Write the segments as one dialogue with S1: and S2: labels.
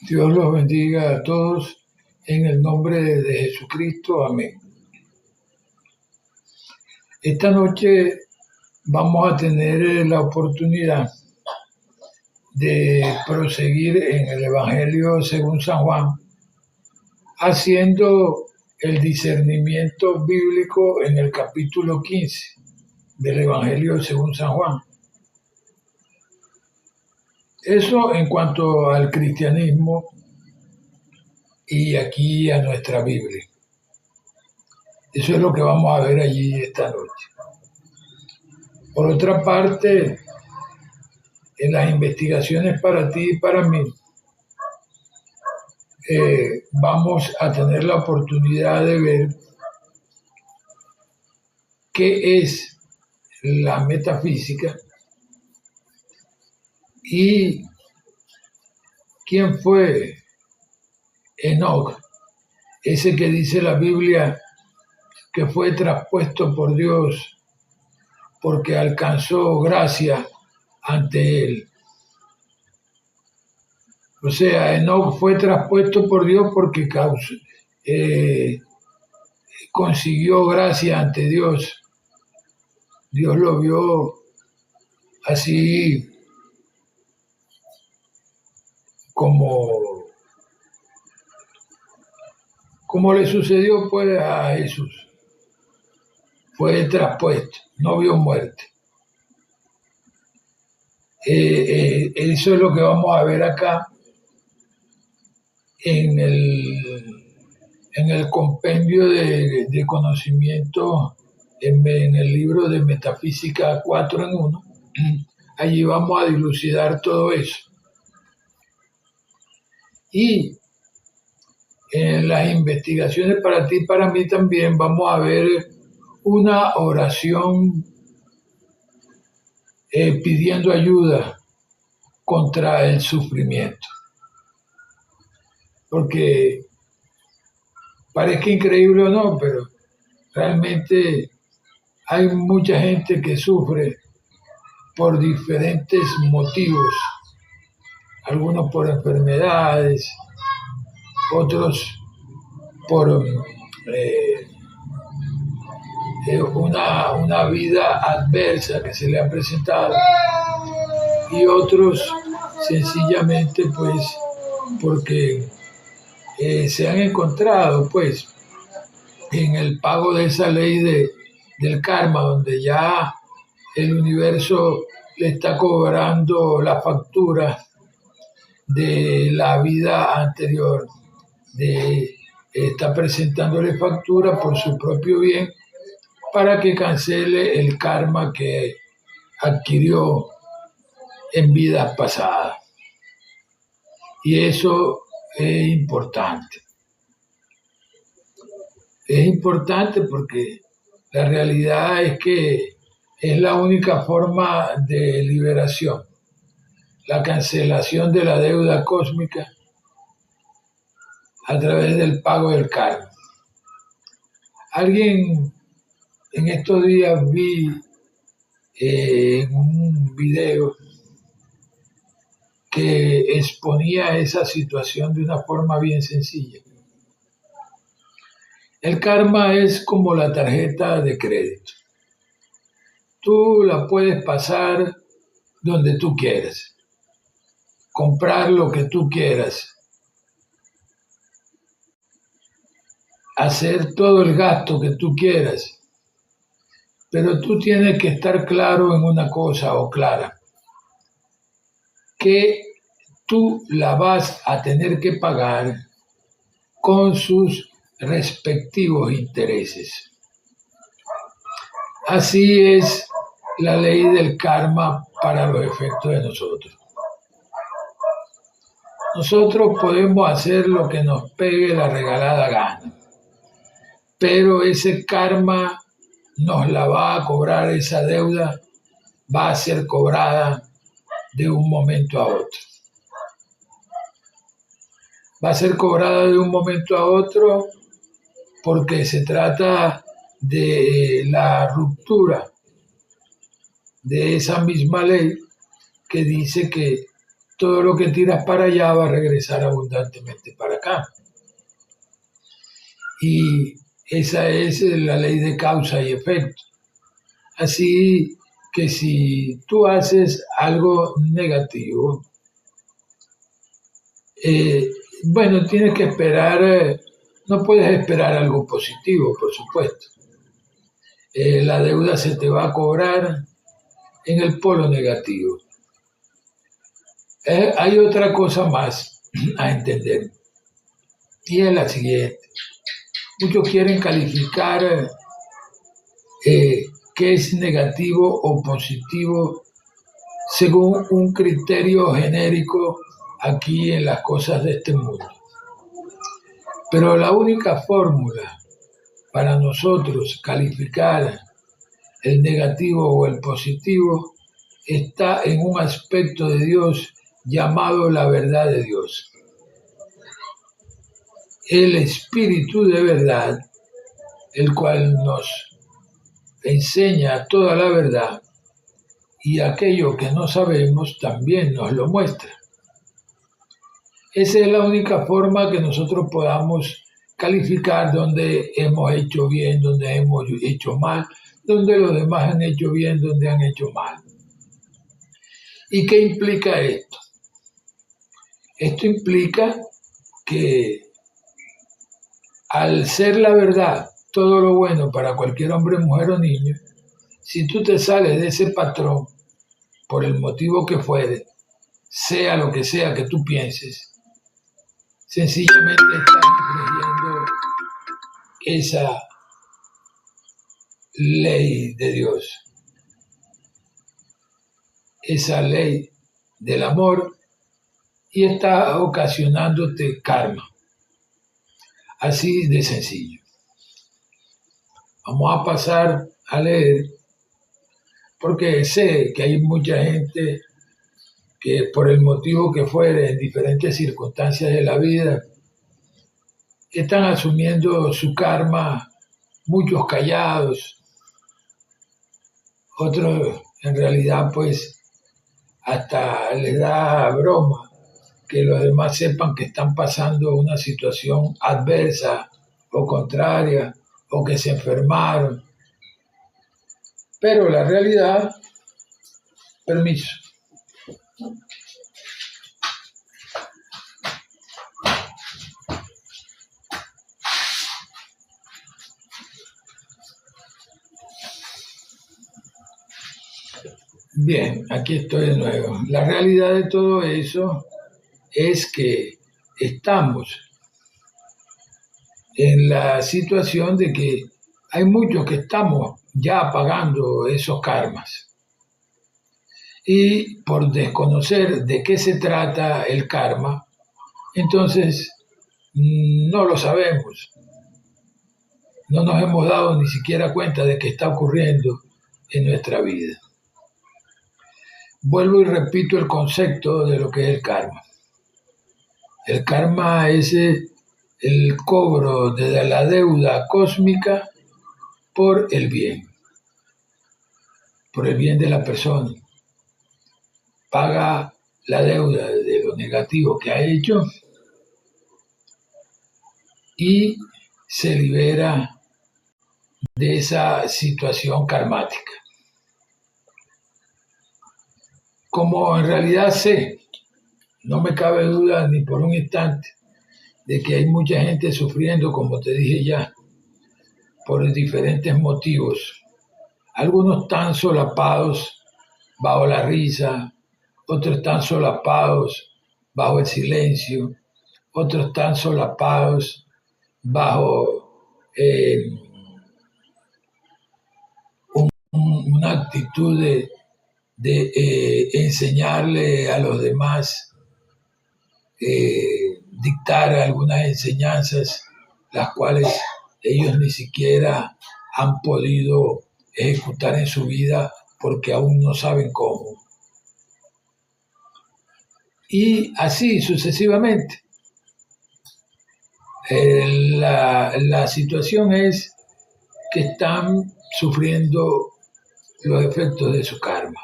S1: Dios los bendiga a todos en el nombre de Jesucristo. Amén. Esta noche vamos a tener la oportunidad de proseguir en el Evangelio según San Juan, haciendo el discernimiento bíblico en el capítulo 15 del Evangelio según San Juan. Eso en cuanto al cristianismo y aquí a nuestra Biblia. Eso es lo que vamos a ver allí esta noche. Por otra parte, en las investigaciones para ti y para mí, vamos a tener la oportunidad de ver qué es la metafísica y quién fue Enoc, ese que dice la Biblia que fue traspuesto por Dios porque alcanzó gracia ante él. O sea, Enoc fue traspuesto por Dios porque consiguió gracia ante Dios. Dios lo vio así como le sucedió pues a Jesús. Fue traspuesto, no vio muerte. Eso es lo que vamos a ver acá en el compendio de conocimiento en el libro de Metafísica 4 en 1. Allí vamos a dilucidar todo eso. Y en las investigaciones para ti y para mí también vamos a ver una oración pidiendo ayuda contra el sufrimiento. Porque parezca increíble o no, pero realmente hay mucha gente que sufre por diferentes motivos. Algunos por enfermedades, otros por una vida adversa que se le ha presentado, y otros sencillamente pues porque se han encontrado pues en el pago de esa ley del karma, donde ya el universo le está cobrando la factura de la vida anterior, está presentándole factura por su propio bien para que cancele el karma que adquirió en vidas pasadas. Y eso es importante. Es importante porque la realidad es que es la única forma de liberación, la cancelación de la deuda cósmica a través del pago del karma. Alguien en estos días vi en un video que exponía esa situación de una forma bien sencilla. El karma es como la tarjeta de crédito. Tú la puedes pasar donde tú quieras, comprar lo que tú quieras, hacer todo el gasto que tú quieras, pero tú tienes que estar claro en una cosa o clara, que tú la vas a tener que pagar con sus respectivos intereses. Así es la ley del karma para los efectos de nosotros. Nosotros podemos hacer lo que nos pegue la regalada gana, pero ese karma nos la va a cobrar, esa deuda va a ser cobrada de un momento a otro. Va a ser cobrada de un momento a otro porque se trata de la ruptura de esa misma ley que dice que todo lo que tiras para allá va a regresar abundantemente para acá. Y esa es la ley de causa y efecto. Así que si tú haces algo negativo, bueno, tienes que esperar, no puedes esperar algo positivo, por supuesto. La deuda se te va a cobrar en el polo negativo. Hay otra cosa más a entender, y es la siguiente. Muchos quieren calificar qué es negativo o positivo según un criterio genérico aquí en las cosas de este mundo. Pero la única fórmula para nosotros calificar el negativo o el positivo está en un aspecto de Dios llamado la verdad de Dios. El Espíritu de verdad, el cual nos enseña toda la verdad, y aquello que no sabemos también nos lo muestra. Esa es la única forma que nosotros podamos calificar donde hemos hecho bien, donde hemos hecho mal, donde los demás han hecho bien, donde han hecho mal. ¿Y qué implica esto? Esto implica que al ser la verdad todo lo bueno para cualquier hombre, mujer o niño, si tú te sales de ese patrón, por el motivo que fuere, sea lo que sea que tú pienses, sencillamente estás infringiendo esa ley de Dios, esa ley del amor, y está ocasionándote karma. Así de sencillo. Vamos a pasar a leer, porque sé que hay mucha gente que por el motivo que fuere, en diferentes circunstancias de la vida, están asumiendo su karma, muchos callados, otros en realidad pues hasta les da broma que los demás sepan que están pasando una situación adversa o contraria o que se enfermaron. Pero la realidad, permiso. Bien, aquí estoy de nuevo. La realidad de todo eso es que estamos en la situación de que hay muchos que estamos ya pagando esos karmas. Y por desconocer de qué se trata el karma, entonces no lo sabemos. No nos hemos dado ni siquiera cuenta de qué está ocurriendo en nuestra vida. Vuelvo y repito el concepto de lo que es el karma. El karma es el cobro de la deuda cósmica por el bien de la persona. Paga la deuda de lo negativo que ha hecho y se libera de esa situación karmática. Como en realidad sé, no me cabe duda ni por un instante, de que hay mucha gente sufriendo, como te dije ya, por diferentes motivos. Algunos tan solapados bajo la risa, otros tan solapados bajo el silencio, otros tan solapados bajo una actitud de enseñarle a los demás, dictar algunas enseñanzas, las cuales ellos ni siquiera han podido ejecutar en su vida porque aún no saben cómo. Y así sucesivamente. La situación es que están sufriendo los efectos de su karma.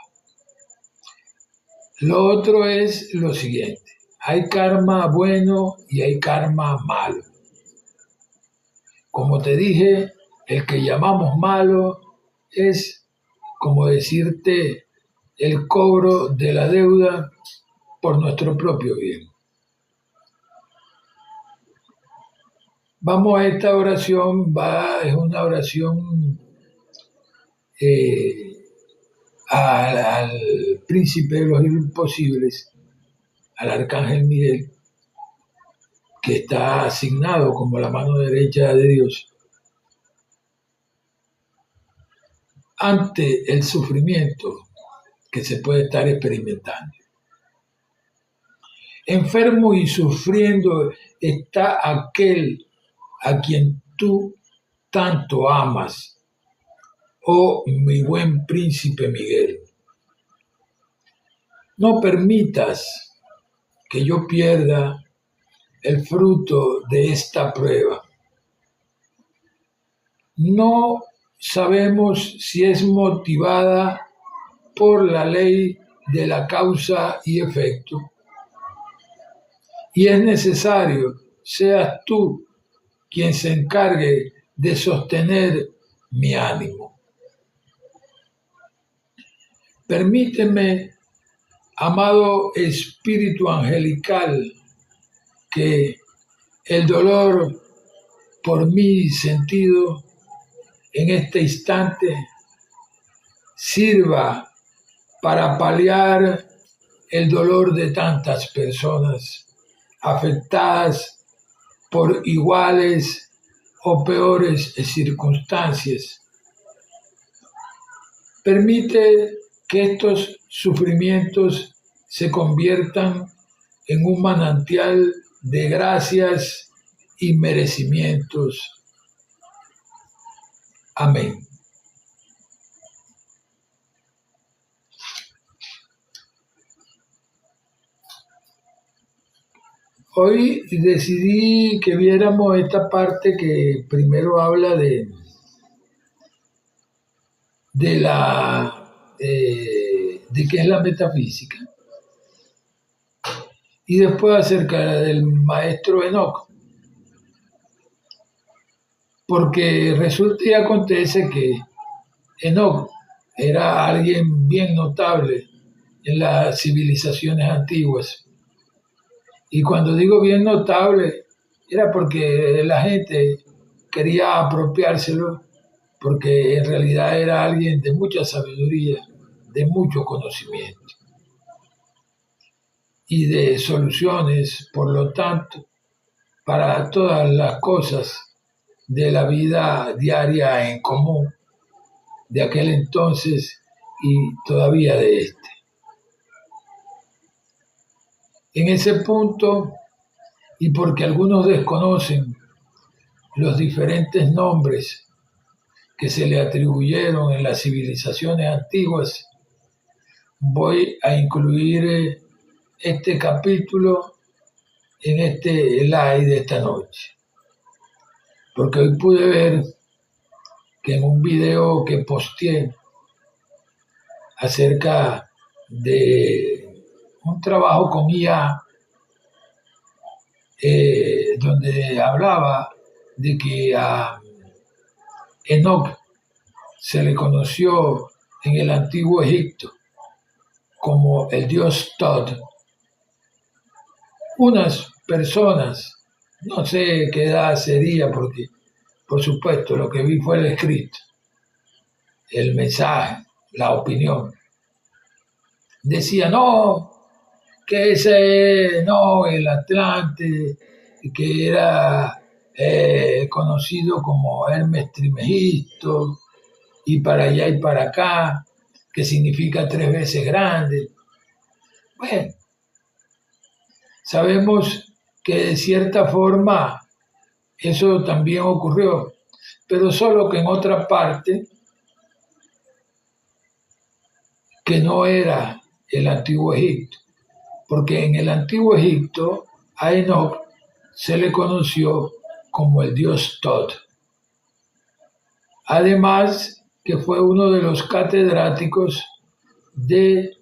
S1: Lo otro es lo siguiente. Hay karma bueno y hay karma malo. Como te dije, el que llamamos malo es, como decirte, el cobro de la deuda por nuestro propio bien. Vamos a esta oración, es una oración eh, al príncipe de los imposibles, al arcángel Miguel, que está asignado como la mano derecha de Dios, ante el sufrimiento que se puede estar experimentando. Enfermo y sufriendo está aquel a quien tú tanto amas, oh mi buen príncipe Miguel. No permitas que yo pierda el fruto de esta prueba. No sabemos si es motivada por la ley de la causa y efecto, y es necesario seas tú quien se encargue de sostener mi ánimo. Permíteme, amado Espíritu Angelical, que el dolor por mi sentido en este instante sirva para paliar el dolor de tantas personas afectadas por iguales o peores circunstancias. Permite que estos sufrimientos se conviertan en un manantial de gracias y merecimientos. Amén. Hoy decidí que viéramos esta parte que primero habla de qué es la metafísica y después acerca del maestro Enoc, porque resulta y acontece que Enoc era alguien bien notable en las civilizaciones antiguas. Y cuando digo bien notable, era porque la gente quería apropiárselo, porque en realidad era alguien de mucha sabiduría, de mucho conocimiento y de soluciones, por lo tanto, para todas las cosas de la vida diaria en común de aquel entonces y todavía de este. En ese punto, y porque algunos desconocen los diferentes nombres que se le atribuyeron en las civilizaciones antiguas, voy a incluir este capítulo en este live de esta noche. Porque hoy pude ver que en un video que posteé acerca de un trabajo con IA, donde hablaba de que a Enoc se le conoció en el antiguo Egipto como el dios Tod. Unas personas, no sé qué edad sería, porque por supuesto lo que vi fue el escrito, el mensaje, la opinión. Decía, no, que ese no, el Atlante, que era conocido como Hermes Trismegisto, y para allá y para acá, que significa 3 veces grande. Bueno, sabemos que de cierta forma eso también ocurrió, pero solo que en otra parte que no era el antiguo Egipto, porque en el antiguo Egipto a Enoc se le conoció como el dios Tod. Además que fue uno de los catedráticos de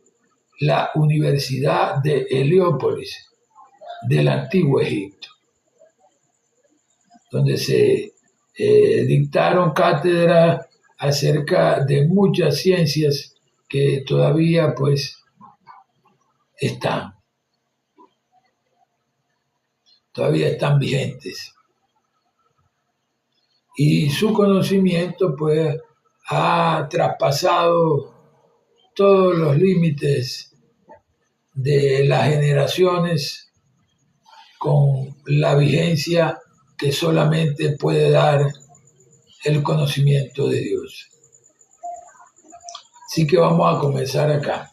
S1: la Universidad de Heliópolis del Antiguo Egipto, donde se dictaron cátedras acerca de muchas ciencias que todavía pues todavía están vigentes. Y su conocimiento pues ha traspasado todos los límites de las generaciones con la vigencia que solamente puede dar el conocimiento de Dios. Así que vamos a comenzar acá.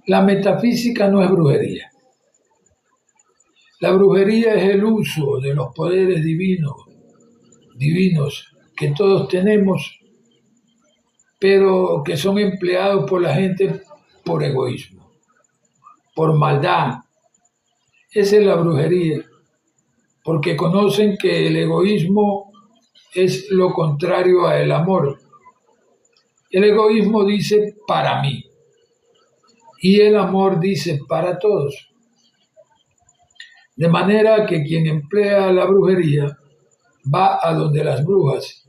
S1: La metafísica no es brujería. La brujería es el uso de los poderes divinos que todos tenemos, pero que son empleados por la gente por egoísmo, por maldad. Esa es la brujería, porque conocen que el egoísmo es lo contrario al amor. El egoísmo dice para mí y el amor dice para todos. De manera que quien emplea la brujería va a donde las brujas,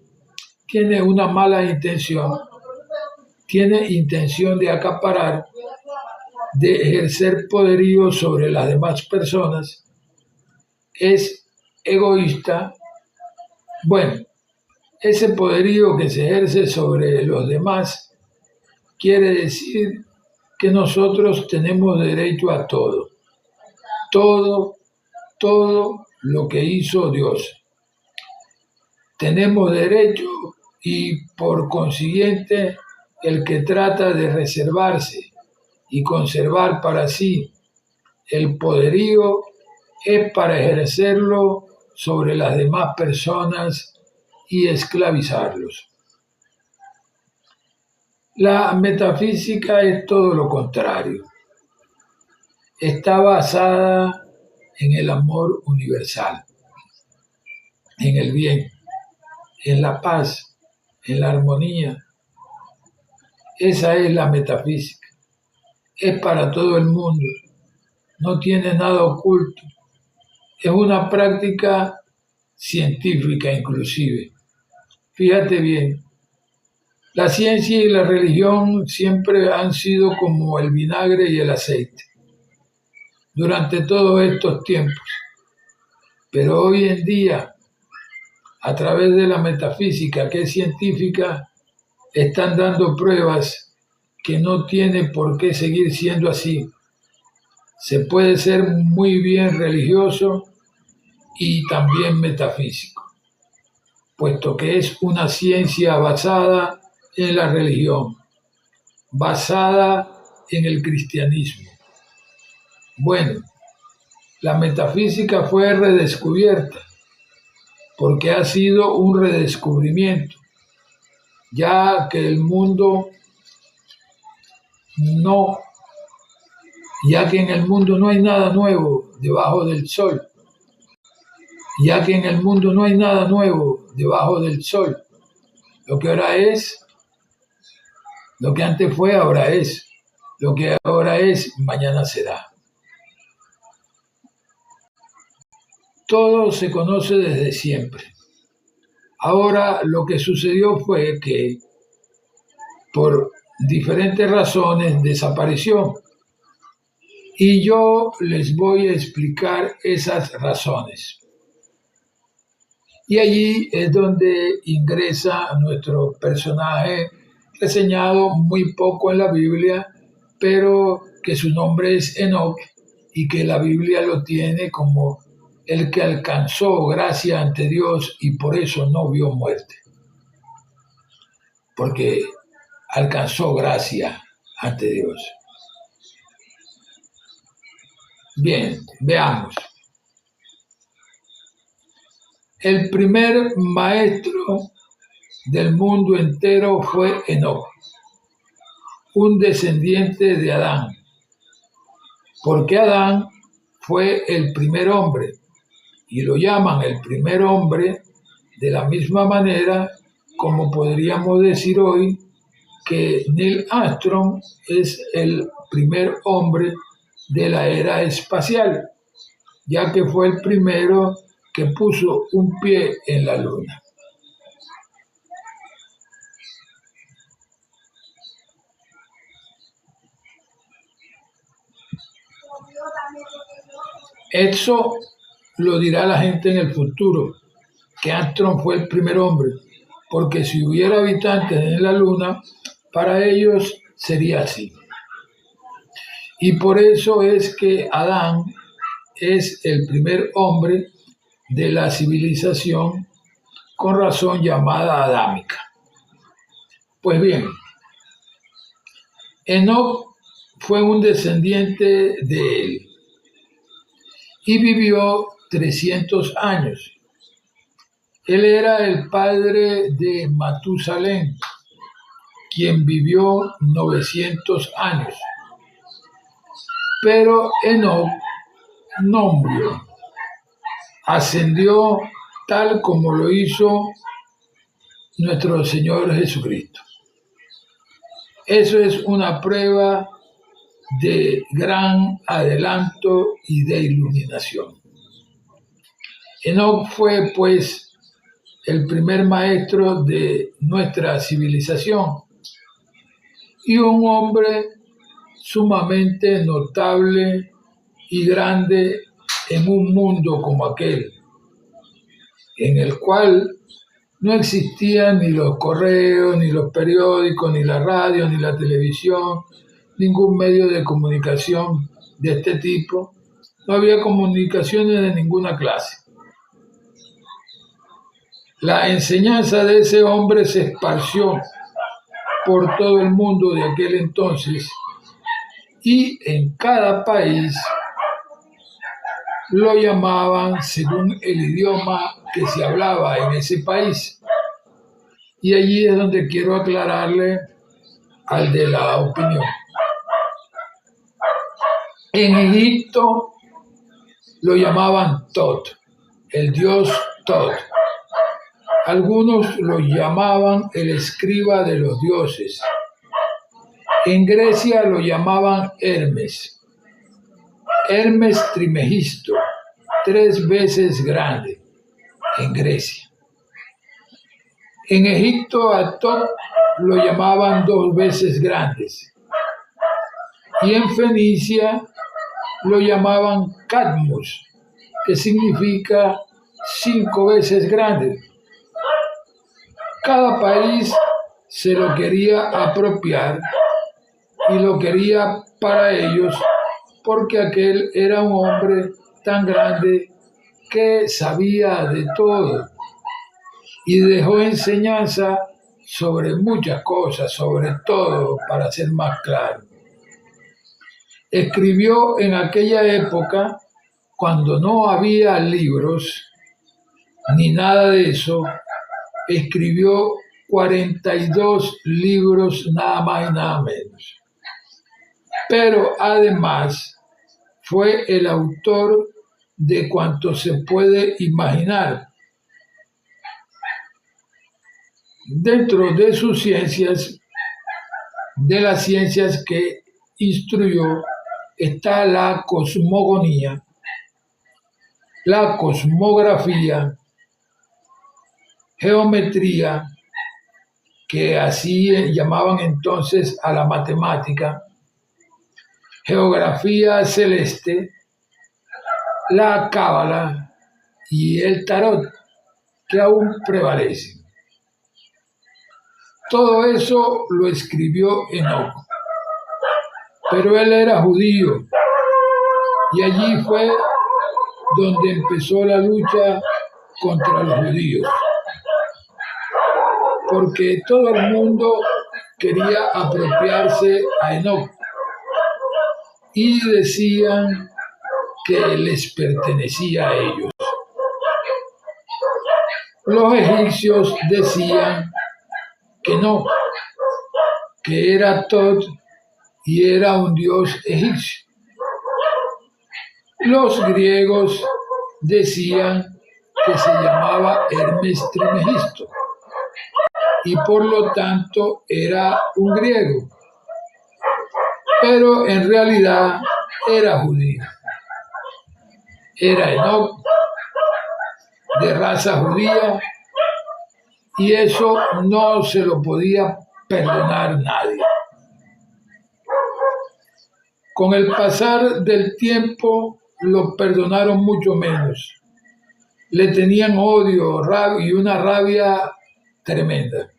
S1: tiene una mala intención, tiene intención de acaparar, de ejercer poderío sobre las demás personas, es egoísta. Bueno, ese poderío que se ejerce sobre los demás quiere decir que nosotros tenemos derecho a todo lo que hizo Dios. Tenemos derecho y por consiguiente el que trata de reservarse y conservar para sí el poderío es para ejercerlo sobre las demás personas y esclavizarlos. La metafísica es todo lo contrario. Está basada en el amor universal, en el bien, en la paz, en la armonía. Esa es la metafísica. Es para todo el mundo. No tiene nada oculto. Es una práctica científica inclusive. Fíjate bien, la ciencia y la religión siempre han sido como el vinagre y el aceite durante todos estos tiempos. Pero hoy en día, a través de la metafísica, que es científica, están dando pruebas que no tiene por qué seguir siendo así. Se puede ser muy bien religioso y también metafísico, puesto que es una ciencia basada en la religión, basada en el cristianismo. Bueno, la metafísica fue redescubierta porque ha sido un redescubrimiento, ya que en el mundo no hay nada nuevo debajo del sol. Lo que ahora es, lo que antes fue, ahora es. Lo que ahora es, mañana será. Todo se conoce desde siempre. Ahora lo que sucedió fue que por diferentes razones desapareció. Y yo les voy a explicar esas razones. Y allí es donde ingresa nuestro personaje reseñado muy poco en la Biblia, pero que su nombre es Enoc y que la Biblia lo tiene como el que alcanzó gracia ante Dios y por eso no vio muerte. Porque alcanzó gracia ante Dios. Bien, veamos. El primer maestro del mundo entero fue Enoc, un descendiente de Adán, porque Adán fue el primer hombre, y lo llaman el primer hombre de la misma manera como podríamos decir hoy que Neil Armstrong es el primer hombre de la era espacial, ya que fue el primero que puso un pie en la Luna. Eso lo dirá la gente en el futuro, que Armstrong fue el primer hombre, porque si hubiera habitantes en la Luna, para ellos sería así. Y por eso es que Adán es el primer hombre de la civilización, con razón llamada adámica. Pues bien, Enoc fue un descendiente de él y vivió 300 años. Él era el padre de Matusalén, quien vivió 900 años. Pero Enoc no murió. Ascendió tal como lo hizo nuestro Señor Jesucristo. Eso es una prueba de gran adelanto y de iluminación. Enoc fue, pues, el primer maestro de nuestra civilización y un hombre sumamente notable y grande en un mundo como aquel, en el cual no existían ni los correos, ni los periódicos, ni la radio, ni la televisión, ningún medio de comunicación de este tipo. No había comunicaciones de ninguna clase. La enseñanza de ese hombre se esparció por todo el mundo de aquel entonces y en cada país lo llamaban según el idioma que se hablaba en ese país. Y allí es donde quiero aclararle al de la opinión. En Egipto lo llamaban Tot, el dios Tot. Algunos lo llamaban el escriba de los dioses. En Grecia lo llamaban Hermes. Hermes Trimegisto, 3 veces grande, en Grecia. En Egipto a Tot lo llamaban 2 veces grandes. Y en Fenicia lo llamaban Cadmus, que significa 5 veces grande. Cada país se lo quería apropiar y lo quería para ellos porque aquel era un hombre tan grande que sabía de todo y dejó enseñanza sobre muchas cosas, sobre todo, para ser más claro. Escribió en aquella época, cuando no había libros ni nada de eso, escribió 42 libros, nada más y nada menos. Pero además fue el autor de cuanto se puede imaginar. Dentro de sus ciencias, de las ciencias que instruyó, está la cosmogonía, la cosmografía, geometría, que así llamaban entonces a la matemática, geografía celeste, la cábala y el tarot, que aún prevalecen. Todo eso lo escribió Enoc, pero él era judío y allí fue donde empezó la lucha contra los judíos, porque todo el mundo quería apropiarse a Enoc y decían que les pertenecía a ellos. Los egipcios decían que no, que era Tot y era un dios egipcio. Los griegos decían que se llamaba Hermes Trimegisto. y por lo tanto era un griego, pero en realidad era judío. Era Enoc, de raza judía, y eso no se lo podía perdonar nadie. Con el pasar del tiempo lo perdonaron mucho menos. Le tenían odio y una rabia tremenda,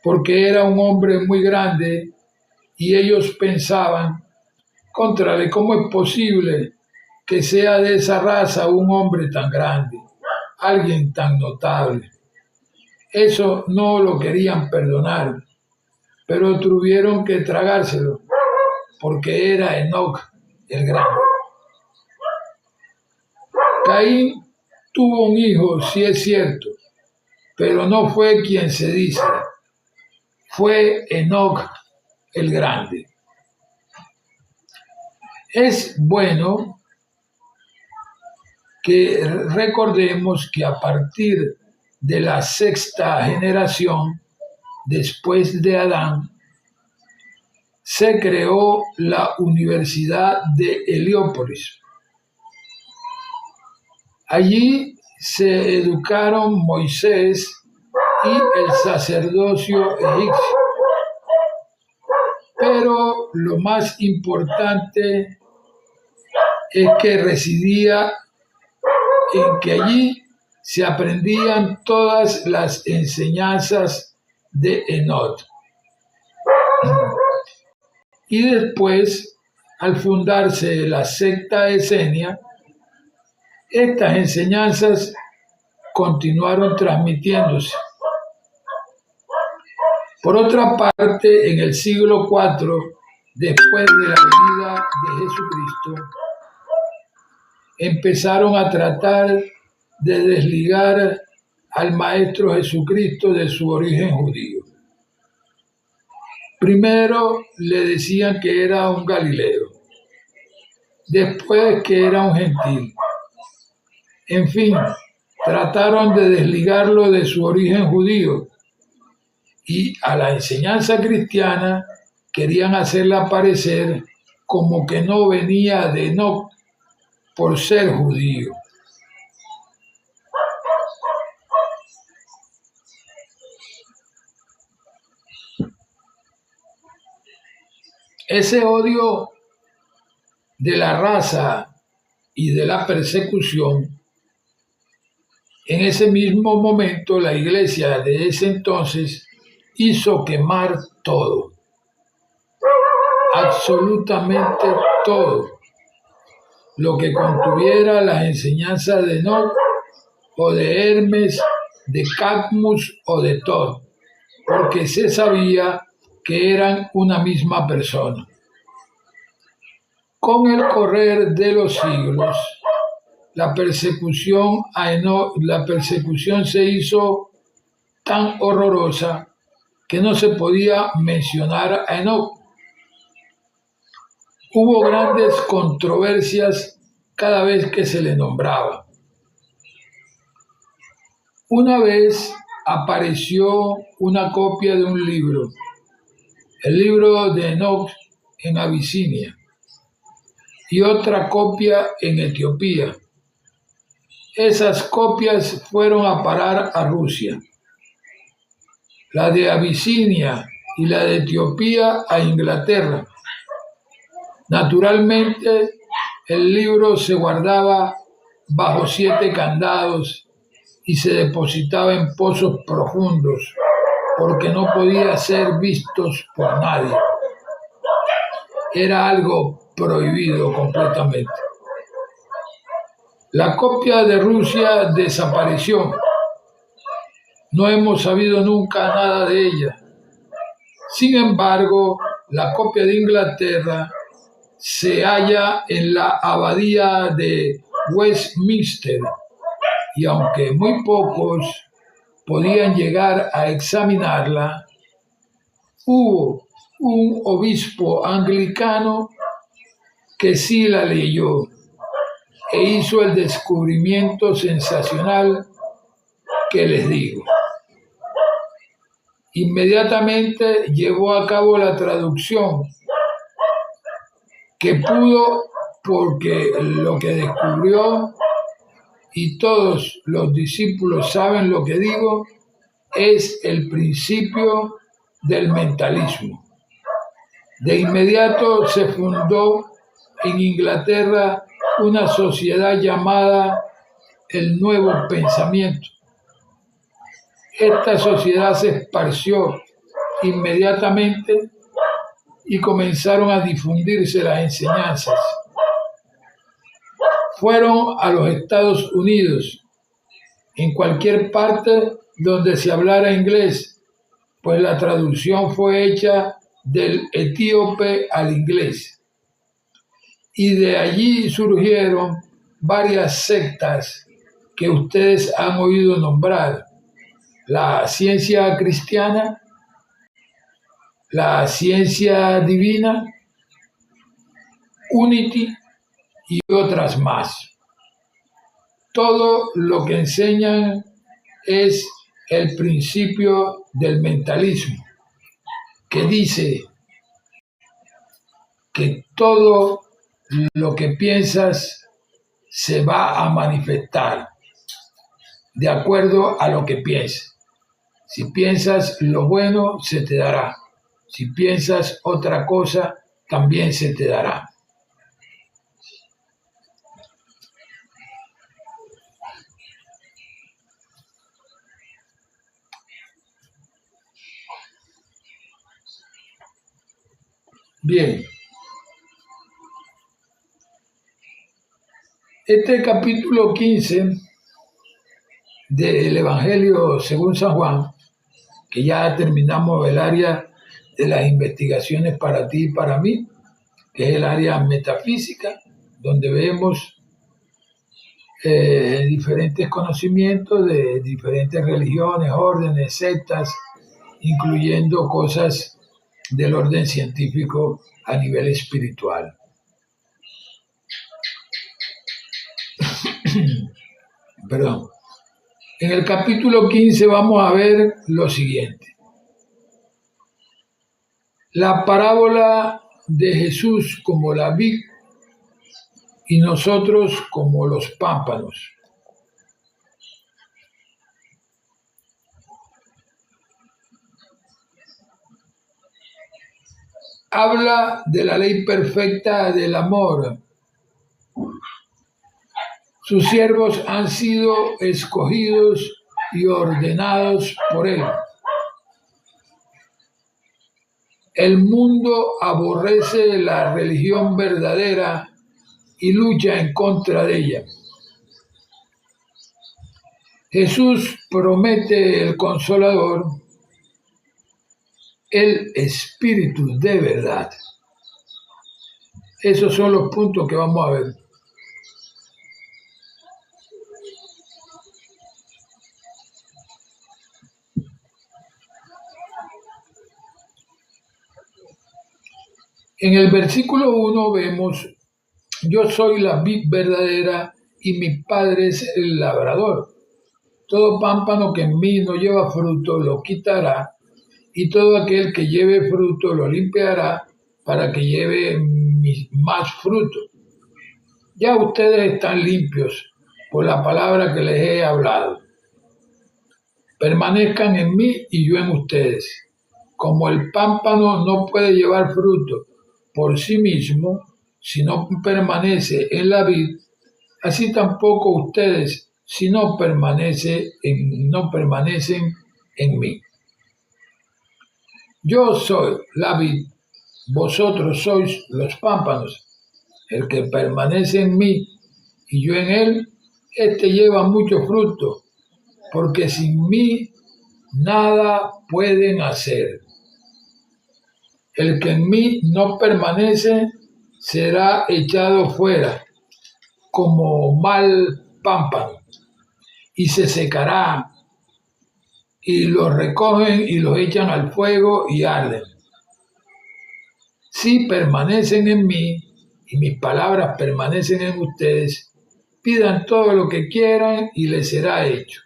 S1: porque era un hombre muy grande y ellos pensaban, contrale, ¿cómo es posible que sea de esa raza un hombre tan grande, alguien tan notable? Eso no lo querían perdonar, pero tuvieron que tragárselo, porque era Enoc el grande. Caín tuvo un hijo, sí es cierto, pero no fue quien se dice, fue Enoc el grande. Es bueno que recordemos que a partir de la sexta generación, después de Adán, se creó la Universidad de Heliópolis. Allí se educaron Moisés y el sacerdocio egipcio. Pero lo más importante es que residía en que allí se aprendían todas las enseñanzas de Enoc. Y después, al fundarse la secta esenia, estas enseñanzas continuaron transmitiéndose. Por otra parte, en el siglo IV, después de la venida de Jesucristo, empezaron a tratar de desligar al Maestro Jesucristo de su origen judío. Primero le decían que era un galileo, después que era un gentil. En fin, trataron de desligarlo de su origen judío y a la enseñanza cristiana querían hacerla parecer como que no venía de Enoc por ser judío. Ese odio de la raza y de la persecución, en ese mismo momento la iglesia de ese entonces hizo quemar todo, absolutamente todo, lo que contuviera las enseñanzas de Enoc o de Hermes, de Cadmus o de Tod, porque se sabía que eran una misma persona. Con el correr de los siglos, la persecución se hizo tan horrorosa que no se podía mencionar a Enoc. Hubo grandes controversias cada vez que se le nombraba. Una vez apareció una copia de un libro, el libro de Enoc en Abisinia, y otra copia en Etiopía. Esas copias fueron a parar a Rusia. La de Abisinia y la de Etiopía a Inglaterra. Naturalmente, el libro se guardaba bajo 7 candados y se depositaba en pozos profundos porque no podía ser vistos por nadie. Era algo prohibido completamente. La copia de Rusia desapareció. No hemos sabido nunca nada de ella. Sin embargo, la copia de Inglaterra se halla en la abadía de Westminster y aunque muy pocos podían llegar a examinarla, hubo un obispo anglicano que sí la leyó e hizo el descubrimiento sensacional que les digo. Inmediatamente llevó a cabo la traducción que pudo, porque lo que descubrió, y todos los discípulos saben lo que digo, es el principio del mentalismo. De inmediato se fundó en Inglaterra una sociedad llamada el Nuevo Pensamiento. Esta sociedad se esparció inmediatamente y comenzaron a difundirse las enseñanzas. Fueron a los Estados Unidos, en cualquier parte donde se hablara inglés, pues la traducción fue hecha del etíope al inglés. Y de allí surgieron varias sectas que ustedes han oído nombrar: la ciencia cristiana, la ciencia divina, Unity y otras más. Todo lo que enseñan es el principio del mentalismo, que dice que todo lo que piensas se va a manifestar de acuerdo a lo que piensas. Si piensas lo bueno, se te dará. Si piensas otra cosa, también se te dará. Bien. Este capítulo 15 del Evangelio según San Juan, que ya terminamos el área de las investigaciones para ti y para mí, que es el área metafísica, donde vemos diferentes conocimientos de diferentes religiones, órdenes, sectas, incluyendo cosas del orden científico a nivel espiritual. Perdón. En el capítulo 15 vamos a ver lo siguiente. La parábola de Jesús como la vid y nosotros como los pámpanos. Habla de la ley perfecta del amor. Sus siervos han sido escogidos y ordenados por él. El mundo aborrece la religión verdadera y lucha en contra de ella. Jesús promete el Consolador, el Espíritu de verdad. Esos son los puntos que vamos a ver. En el versículo 1 vemos: yo soy la vid verdadera y mi Padre es el labrador. Todo pámpano que en mí no lleva fruto lo quitará, y todo aquel que lleve fruto lo limpiará para que lleve más fruto. Ya ustedes están limpios por la palabra que les he hablado. Permanezcan en mí y yo en ustedes. Como el pámpano no puede llevar fruto por sí mismo si no permanece en la vid, así tampoco ustedes si no permanecen en mí. Yo soy la vid, vosotros sois los pámpanos. El que permanece en mí y yo en él, éste lleva mucho fruto, porque sin mí nada pueden hacer. El que en mí no permanece será echado fuera como mal pámpano y se secará, y los recogen y los echan al fuego y arden. Si permanecen en mí y mis palabras permanecen en ustedes, pidan todo lo que quieran y les será hecho.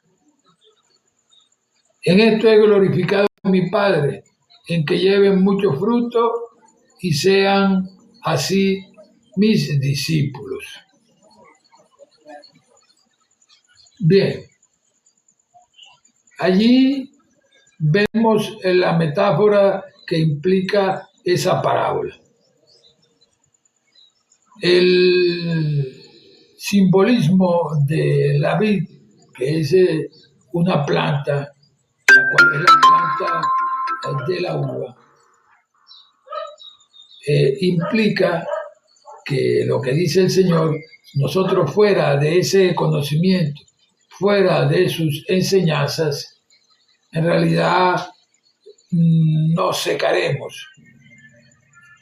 S1: En esto he glorificado mi Padre, en que lleven mucho fruto y sean así mis discípulos. Bien, allí vemos la metáfora que implica esa parábola. El simbolismo de la vid, que es una planta, la cual es la planta de la uva, implica que lo que dice el Señor, nosotros fuera de ese conocimiento, fuera de sus enseñanzas, en realidad nos secaremos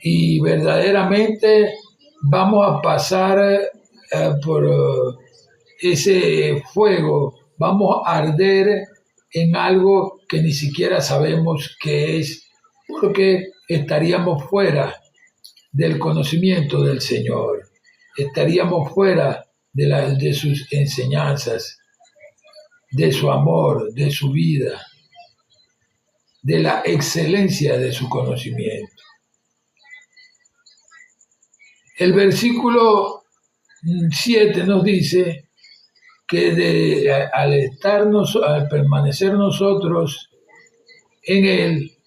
S1: y verdaderamente vamos a pasar por ese fuego, vamos a arder en algo que ni siquiera sabemos qué es, porque estaríamos fuera del conocimiento del Señor, estaríamos fuera de sus enseñanzas, de su amor, de su vida, de la excelencia de su conocimiento. El versículo 7 nos dice que al permanecer nosotros en Él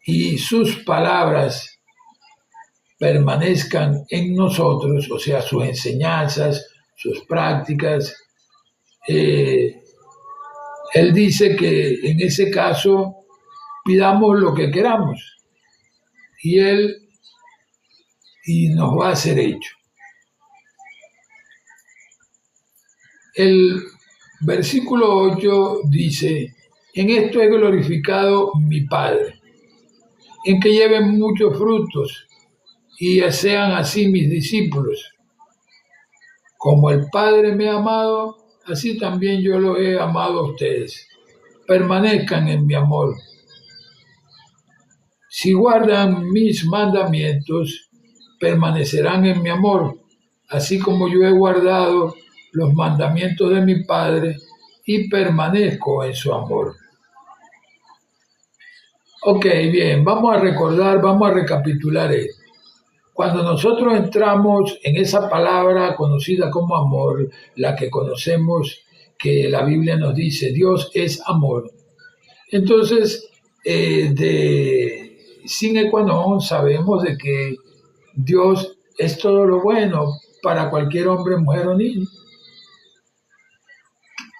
S1: y sus palabras permanezcan en nosotros, o sea, sus enseñanzas, sus prácticas, Él dice que en ese caso pidamos lo que queramos y nos va a ser hecho. El versículo 8 dice, en esto he glorificado mi Padre, en que lleven muchos frutos y sean así mis discípulos. Como el Padre me ha amado, así también yo los he amado a ustedes. Permanezcan en mi amor. Si guardan mis mandamientos, permanecerán en mi amor, así como yo he guardado los mandamientos de mi Padre y permanezco en su amor. Ok, bien, vamos a recapitular esto. Cuando nosotros entramos en esa palabra conocida como amor, la que conocemos que la Biblia nos dice, Dios es amor, entonces sine qua non sabemos de que Dios es todo lo bueno para cualquier hombre, mujer o niño.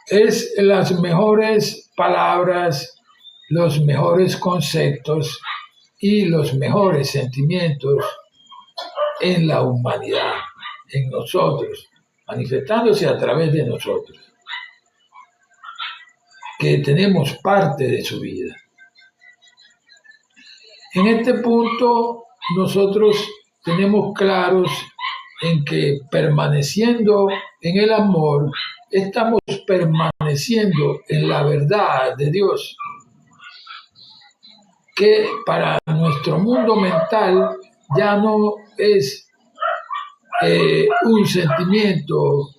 S1: Es las mejores palabras, los mejores conceptos y los mejores sentimientos en la humanidad, en nosotros, manifestándose a través de nosotros, que tenemos parte de su vida. En este punto, nosotros tenemos claros en que permaneciendo en el amor, estamos permaneciendo en la verdad de Dios, que para nuestro mundo mental ya no es un sentimiento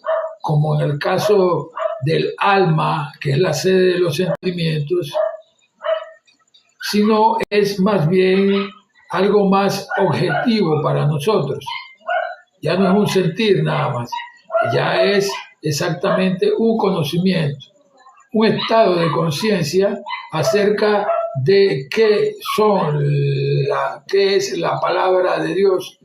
S1: como en el caso del alma, que es la sede de los sentimientos, sino es más bien algo más objetivo para nosotros. Ya no es un sentir nada más, ya es exactamente un conocimiento, un estado de conciencia acerca de qué es la palabra de Dios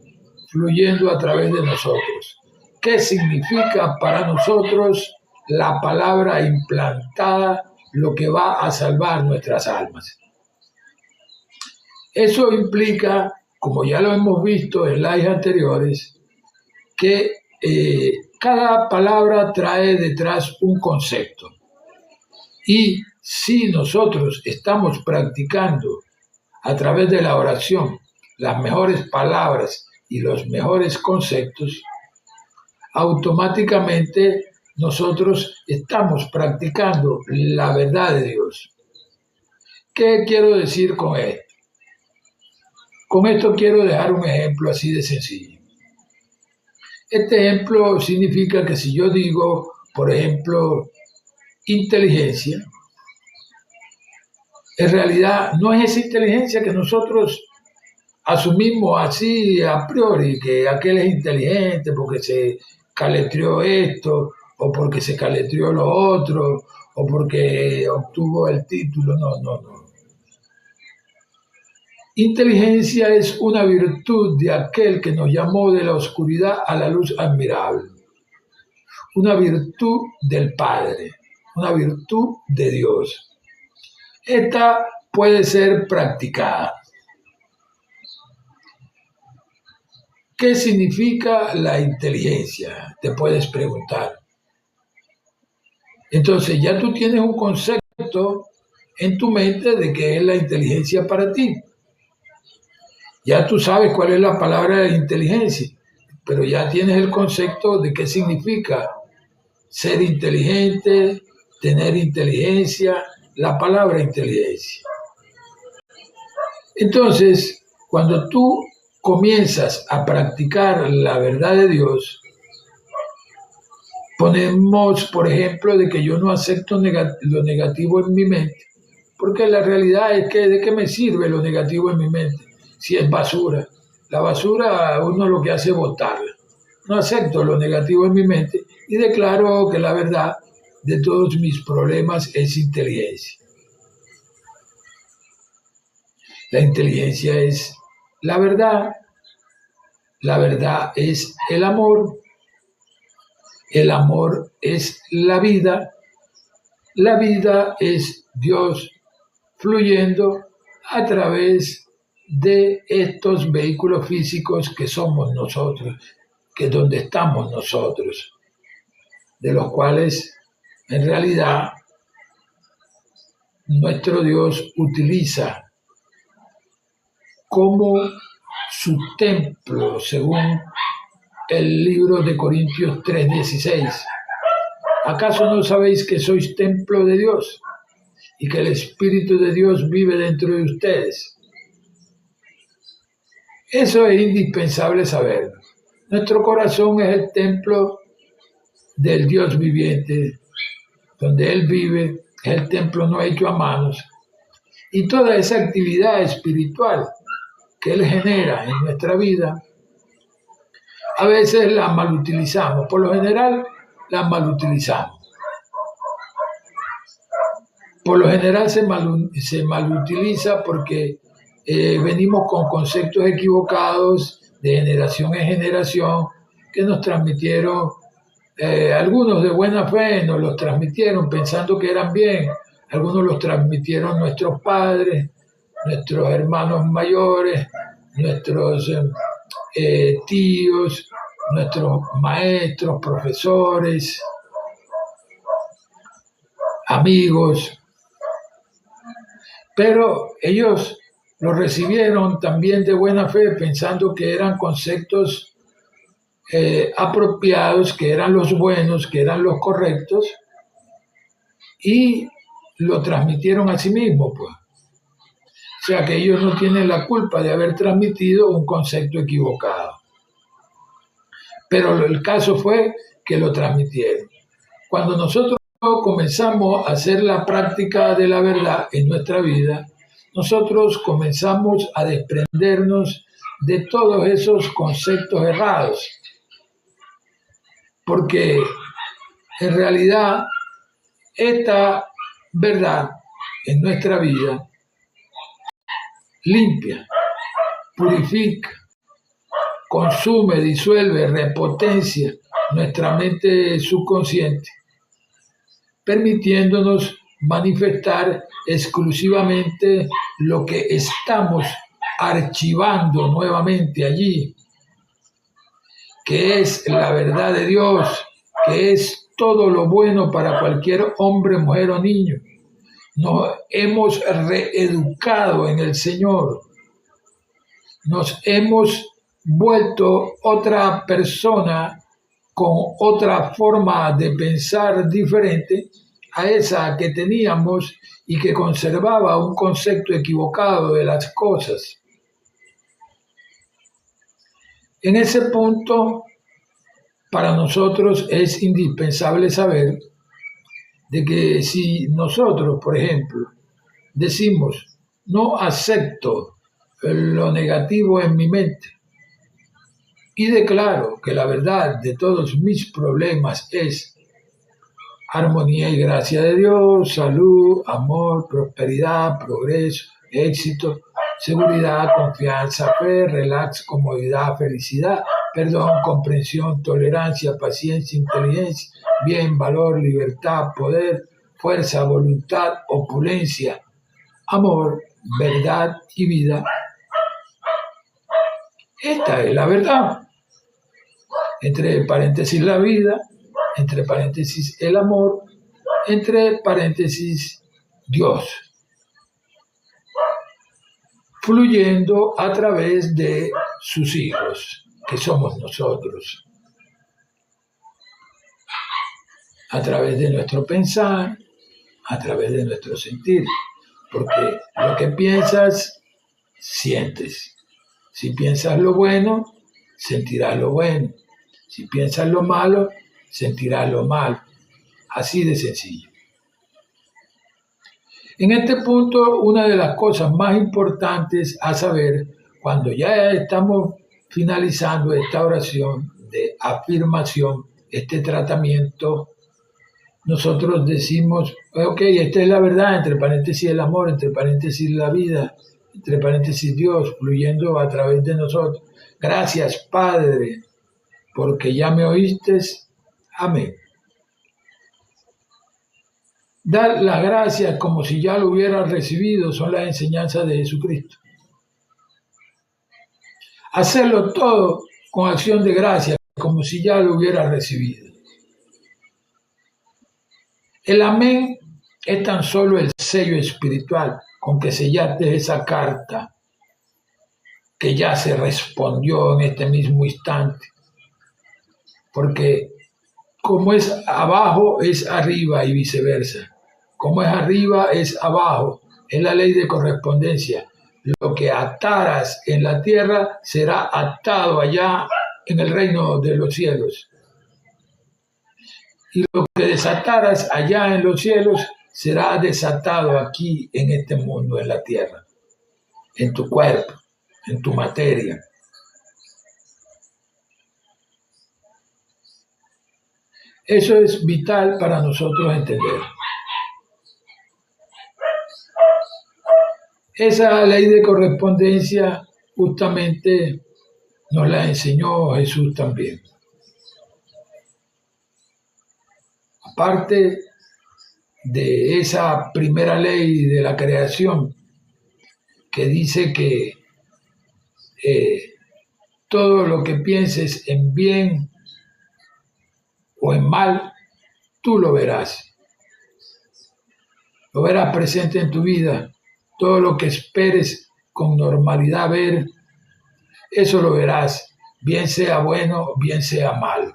S1: fluyendo a través de nosotros. ¿Qué significa para nosotros la palabra implantada, lo que va a salvar nuestras almas? Eso implica, como ya lo hemos visto en slides anteriores, que cada palabra trae detrás un concepto. Y si nosotros estamos practicando a través de la oración las mejores palabras y los mejores conceptos, automáticamente nosotros estamos practicando la verdad de Dios. ¿Qué quiero decir con esto? Con esto quiero dejar un ejemplo así de sencillo. Este ejemplo significa que si yo digo, por ejemplo, inteligencia, en realidad no es esa inteligencia que nosotros asumimos así a priori, que aquel es inteligente porque se caletreó esto, o porque se caletreó lo otro, o porque obtuvo el título. No, no, no. Inteligencia es una virtud de aquel que nos llamó de la oscuridad a la luz admirable. Una virtud del Padre, una virtud de Dios. Esta puede ser practicada. ¿Qué significa la inteligencia? Te puedes preguntar. Entonces ya tú tienes un concepto en tu mente de qué es la inteligencia para ti. Ya tú sabes cuál es la palabra de inteligencia, pero ya tienes el concepto de qué significa ser inteligente, tener inteligencia, la palabra inteligencia. Entonces, cuando tú comienzas a practicar la verdad de Dios, ponemos, por ejemplo, de que yo no acepto lo negativo en mi mente, porque la realidad es que ¿de qué me sirve lo negativo en mi mente si es basura? La basura uno lo que hace es botarla. No acepto lo negativo en mi mente y declaro que la verdad de todos mis problemas es inteligencia. La inteligencia es la verdad es el amor es la vida es Dios fluyendo a través de estos vehículos físicos que somos nosotros, que es donde estamos nosotros, de los cuales en realidad nuestro Dios utiliza como su templo, según el libro de Corintios 3:16. ¿Acaso no sabéis que sois templo de Dios y que el Espíritu de Dios vive dentro de ustedes? Eso es indispensable saber. Nuestro corazón es el templo del Dios viviente, donde Él vive, es el templo no hecho a manos. Y toda esa actividad espiritual que Él genera en nuestra vida, a veces la malutilizamos, por lo general la malutilizamos. Por lo general se malutiliza porque venimos con conceptos equivocados de generación en generación que nos transmitieron, algunos de buena fe nos los transmitieron pensando que eran bien, algunos los transmitieron nuestros padres, nuestros hermanos mayores, nuestros tíos, nuestros maestros, profesores, amigos, pero ellos lo recibieron también de buena fe pensando que eran conceptos apropiados, que eran los buenos, que eran los correctos, y lo transmitieron a sí mismos, pues. O sea que ellos no tienen la culpa de haber transmitido un concepto equivocado. Pero el caso fue que lo transmitieron. Cuando nosotros comenzamos a hacer la práctica de la verdad en nuestra vida, nosotros comenzamos a desprendernos de todos esos conceptos errados. Porque en realidad esta verdad en nuestra vida limpia, purifica, consume, disuelve, repotencia nuestra mente subconsciente, permitiéndonos manifestar exclusivamente lo que estamos archivando nuevamente allí, que es la verdad de Dios, que es todo lo bueno para cualquier hombre, mujer o niño. Nos hemos reeducado en el Señor. Nos hemos vuelto otra persona con otra forma de pensar diferente a esa que teníamos y que conservaba un concepto equivocado de las cosas. En ese punto, para nosotros es indispensable saber de que si nosotros, por ejemplo, decimos, no acepto lo negativo en mi mente y declaro que la verdad de todos mis problemas es armonía y gracia de Dios, salud, amor, prosperidad, progreso, éxito, seguridad, confianza, fe, relax, comodidad, felicidad, perdón, comprensión, tolerancia, paciencia, inteligencia, bien, valor, libertad, poder, fuerza, voluntad, opulencia, amor, verdad y vida. Esta es la verdad. Entre paréntesis la vida, entre paréntesis el amor, entre paréntesis Dios, fluyendo a través de sus hijos, que somos nosotros, a través de nuestro pensar, a través de nuestro sentir, porque lo que piensas, sientes. Si piensas lo bueno, sentirás lo bueno. Si piensas lo malo, sentirás lo malo. Así de sencillo. En este punto, una de las cosas más importantes a saber, cuando ya estamos finalizando esta oración de afirmación, este tratamiento, nosotros decimos, ok, esta es la verdad, entre paréntesis el amor, entre paréntesis la vida, entre paréntesis Dios, fluyendo a través de nosotros. Gracias, Padre, porque ya me oíste. Amén. Dar las gracias como si ya lo hubieras recibido son las enseñanzas de Jesucristo. Hacerlo todo con acción de gracias como si ya lo hubieras recibido. El amén es tan solo el sello espiritual con que sellaste esa carta que ya se respondió en este mismo instante. Porque como es abajo, es arriba y viceversa. Como es arriba, es abajo. Es la ley de correspondencia. Lo que ataras en la tierra será atado allá en el reino de los cielos. Y lo que desataras allá en los cielos será desatado aquí en este mundo, en la tierra, en tu cuerpo, en tu materia. Eso es vital para nosotros entender. Esa ley de correspondencia justamente nos la enseñó Jesús también. Aparte de esa primera ley de la creación que dice que todo lo que pienses en bien o en mal, tú lo verás. Lo verás presente en tu vida. Todo lo que esperes con normalidad ver, eso lo verás, bien sea bueno, bien sea mal.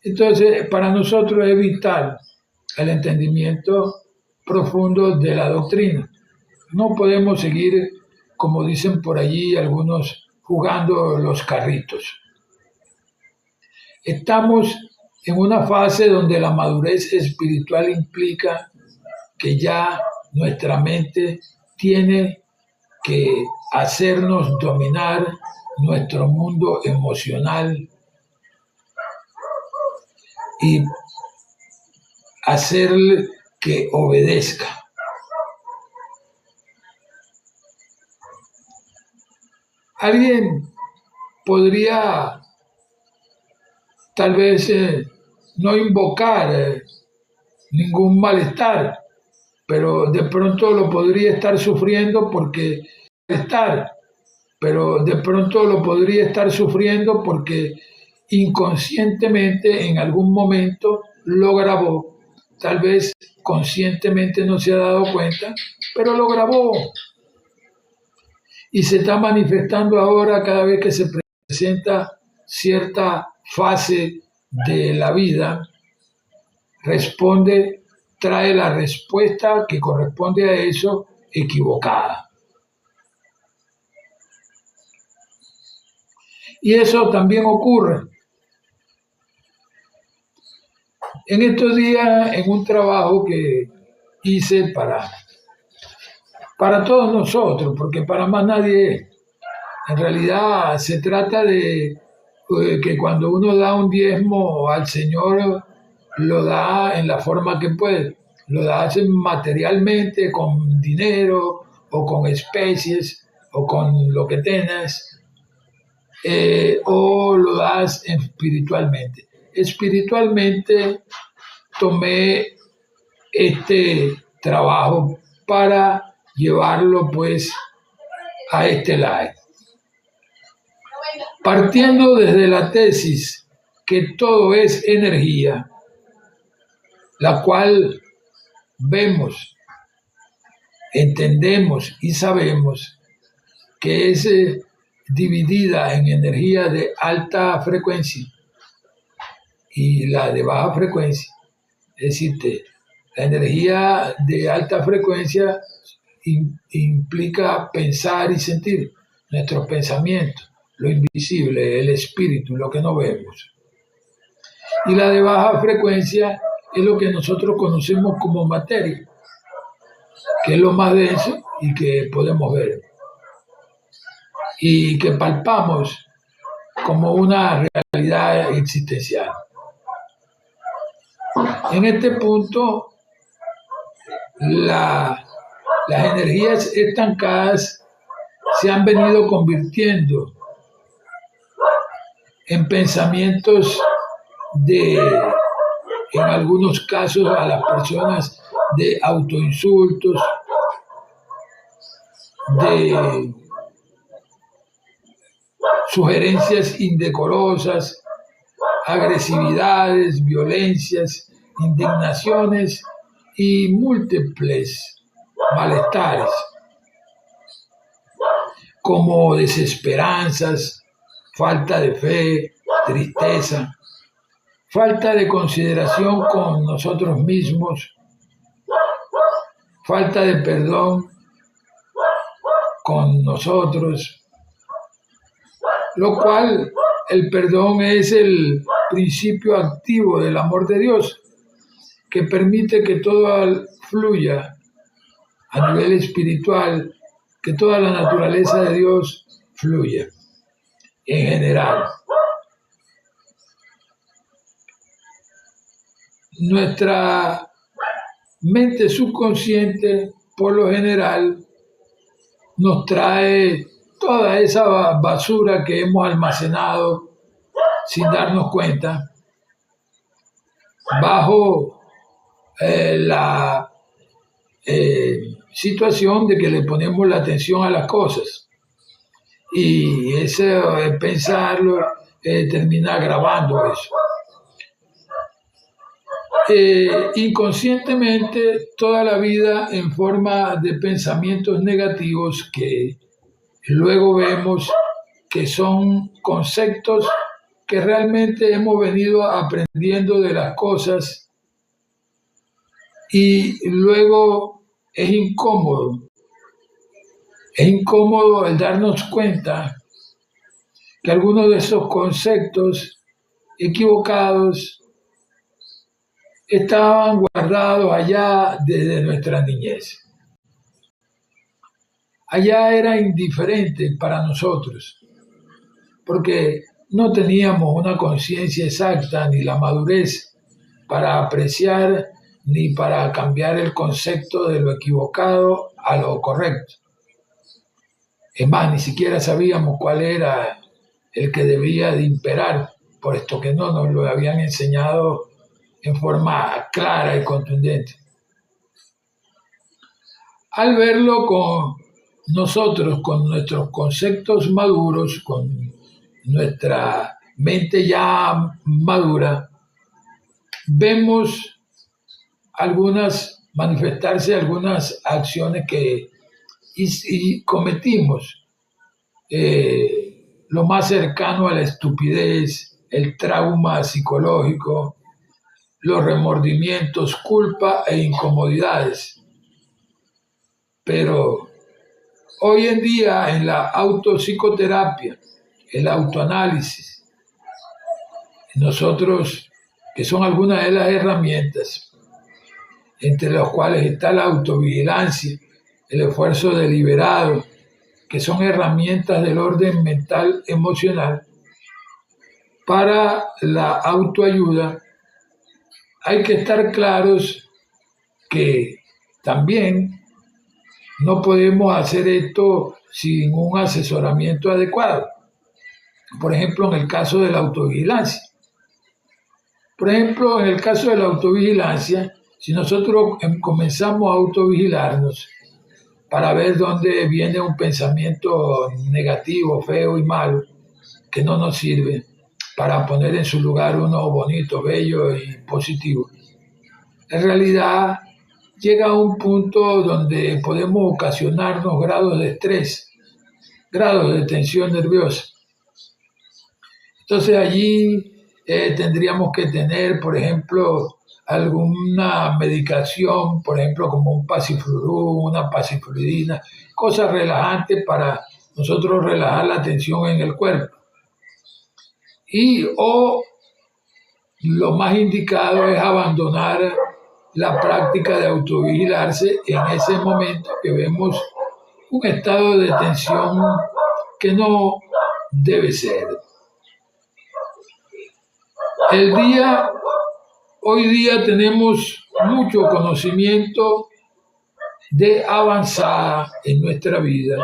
S1: Entonces, para nosotros es vital el entendimiento profundo de la doctrina. No podemos seguir, como dicen por allí algunos, jugando los carritos. Estamos en una fase donde la madurez espiritual implica que ya nuestra mente tiene que hacernos dominar nuestro mundo emocional y hacerle que obedezca. Alguien podría tal vez no invocar ningún malestar, pero de pronto lo podría estar sufriendo porque inconscientemente en algún momento lo grabó. Tal vez conscientemente no se ha dado cuenta, pero lo grabó. Y se está manifestando ahora cada vez que se presenta cierta fase de la vida, trae la respuesta que corresponde a eso equivocada. Y eso también ocurre. En estos días, en un trabajo que hice para todos nosotros, porque para más nadie es. En realidad se trata de que cuando uno da un diezmo al Señor, lo da en la forma que puede. Lo das materialmente, con dinero, o con especies, o con lo que tengas, o lo das espiritualmente. Espiritualmente tomé este trabajo para llevarlo pues a este live. Partiendo desde la tesis que todo es energía, la cual vemos, entendemos y sabemos que es dividida en energía de alta frecuencia y la de baja frecuencia. Es decir, la energía de alta frecuencia implica pensar y sentir, nuestros pensamientos, lo invisible, el espíritu, lo que no vemos. Y la de baja frecuencia es lo que nosotros conocemos como materia, que es lo más denso y que podemos ver. Y que palpamos como una realidad existencial. En este punto, las energías estancadas se han venido convirtiendo en pensamientos en algunos casos a las personas, de autoinsultos, de sugerencias indecorosas, agresividades, violencias, indignaciones y múltiples malestares, como desesperanzas, falta de fe, tristeza, falta de consideración con nosotros mismos, falta de perdón con nosotros, lo cual el perdón es el principio activo del amor de Dios, que permite que todo fluya a nivel espiritual, que toda la naturaleza de Dios fluya en general. Nuestra mente subconsciente, por lo general, nos trae toda esa basura que hemos almacenado sin darnos cuenta, bajo la situación de que le ponemos la atención a las cosas. Y ese pensarlo termina agravando eso. Inconscientemente, toda la vida en forma de pensamientos negativos que luego vemos que son conceptos que realmente hemos venido aprendiendo de las cosas, y luego es incómodo el darnos cuenta que algunos de esos conceptos equivocados estaban guardados allá desde nuestra niñez. Allá era indiferente para nosotros, porque no teníamos una conciencia exacta ni la madurez para apreciar ni para cambiar el concepto de lo equivocado a lo correcto. Es más, ni siquiera sabíamos cuál era el que debía de imperar, puesto que no nos lo habían enseñado en forma clara y contundente. Al verlo con nosotros, con nuestros conceptos maduros, con nuestra mente ya madura, vemos manifestarse algunas acciones que y cometimos, lo más cercano a la estupidez, el trauma psicológico, los remordimientos, culpa e incomodidades. Pero hoy en día, en la autopsicoterapia, el autoanálisis, nosotros que son algunas de las herramientas, entre las cuales está la autovigilancia, el esfuerzo deliberado, que son herramientas del orden mental emocional. Para la autoayuda hay que estar claros que también no podemos hacer esto sin un asesoramiento adecuado. Por ejemplo, en el caso de la autovigilancia. Por ejemplo, en el caso de la autovigilancia, si nosotros comenzamos a autovigilarnos para ver dónde viene un pensamiento negativo, feo y malo, que no nos sirve, para poner en su lugar uno bonito, bello y positivo, en realidad llega a un punto donde podemos ocasionarnos grados de estrés, grados de tensión nerviosa. Entonces allí tendríamos que tener, por ejemplo, alguna medicación, por ejemplo, como un pasiflurú, una pasifludina, cosas relajantes para nosotros relajar la tensión en el cuerpo. O lo más indicado es abandonar la práctica de autovigilarse en ese momento que vemos un estado de tensión que no debe ser. Hoy día tenemos mucho conocimiento de avanzada en nuestra vida,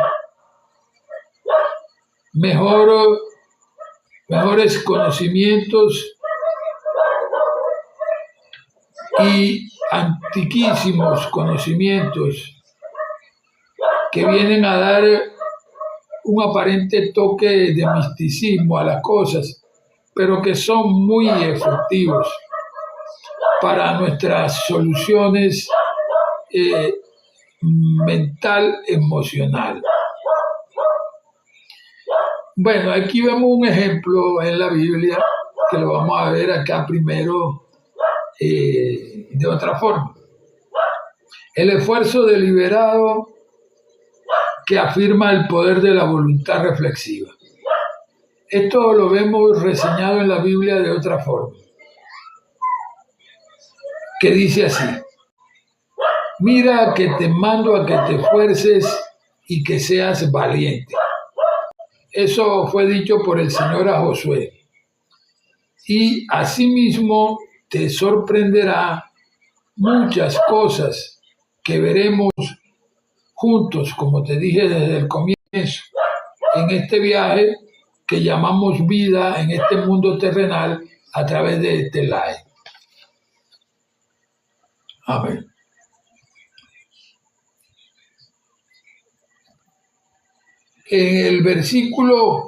S1: mejores conocimientos y antiquísimos conocimientos que vienen a dar un aparente toque de misticismo a las cosas, pero que son muy efectivos para nuestras soluciones mental-emocional. Bueno, aquí vemos un ejemplo en la Biblia que lo vamos a ver acá primero de otra forma. El esfuerzo deliberado que afirma el poder de la voluntad reflexiva. Esto lo vemos reseñado en la Biblia de otra forma, que dice así: mira que te mando a que te esfuerces y que seas valiente. Eso fue dicho por el Señor a Josué. Y asimismo te sorprenderá muchas cosas que veremos juntos, como te dije desde el comienzo, en este viaje que llamamos vida en este mundo terrenal a través de este live. Amén. En el versículo,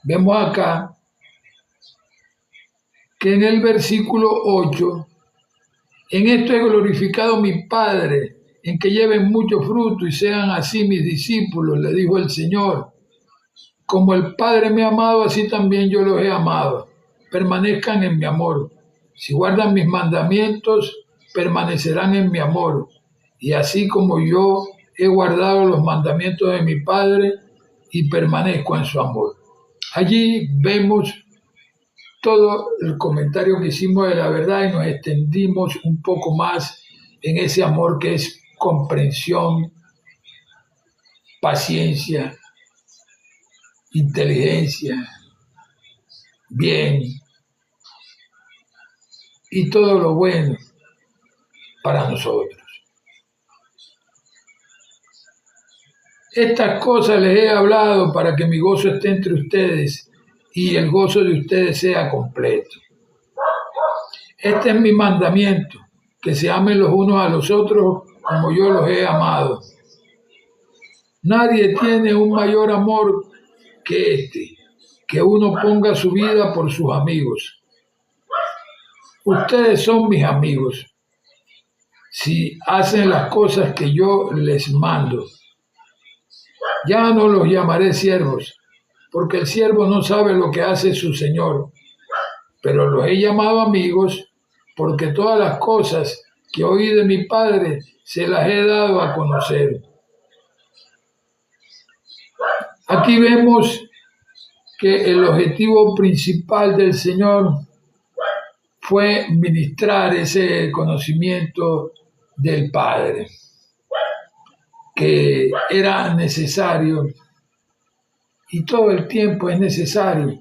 S1: vemos acá que en el versículo 8, en esto he glorificado mi Padre, en que lleven mucho fruto y sean así mis discípulos, le dijo el Señor. Como el Padre me ha amado, así también yo los he amado. Permanezcan en mi amor. Si guardan mis mandamientos, permanecerán en mi amor. Y así como yo he guardado los mandamientos de mi Padre y permanezco en su amor. Allí vemos todo el comentario que hicimos de la verdad y nos extendimos un poco más en ese amor que es comprensión, paciencia, inteligencia, bien y todo lo bueno para nosotros. Estas cosas les he hablado para que mi gozo esté entre ustedes y el gozo de ustedes sea completo. Este es mi mandamiento, que se amen los unos a los otros como yo los he amado. Nadie tiene un mayor amor que este, que uno ponga su vida por sus amigos. Ustedes son mis amigos si hacen las cosas que yo les mando. Ya no los llamaré siervos, porque el siervo no sabe lo que hace su señor, pero los he llamado amigos porque todas las cosas que oí de mi Padre se las he dado a conocer. Aquí vemos que el objetivo principal del Señor fue ministrar ese conocimiento del Padre, que era necesario y todo el tiempo es necesario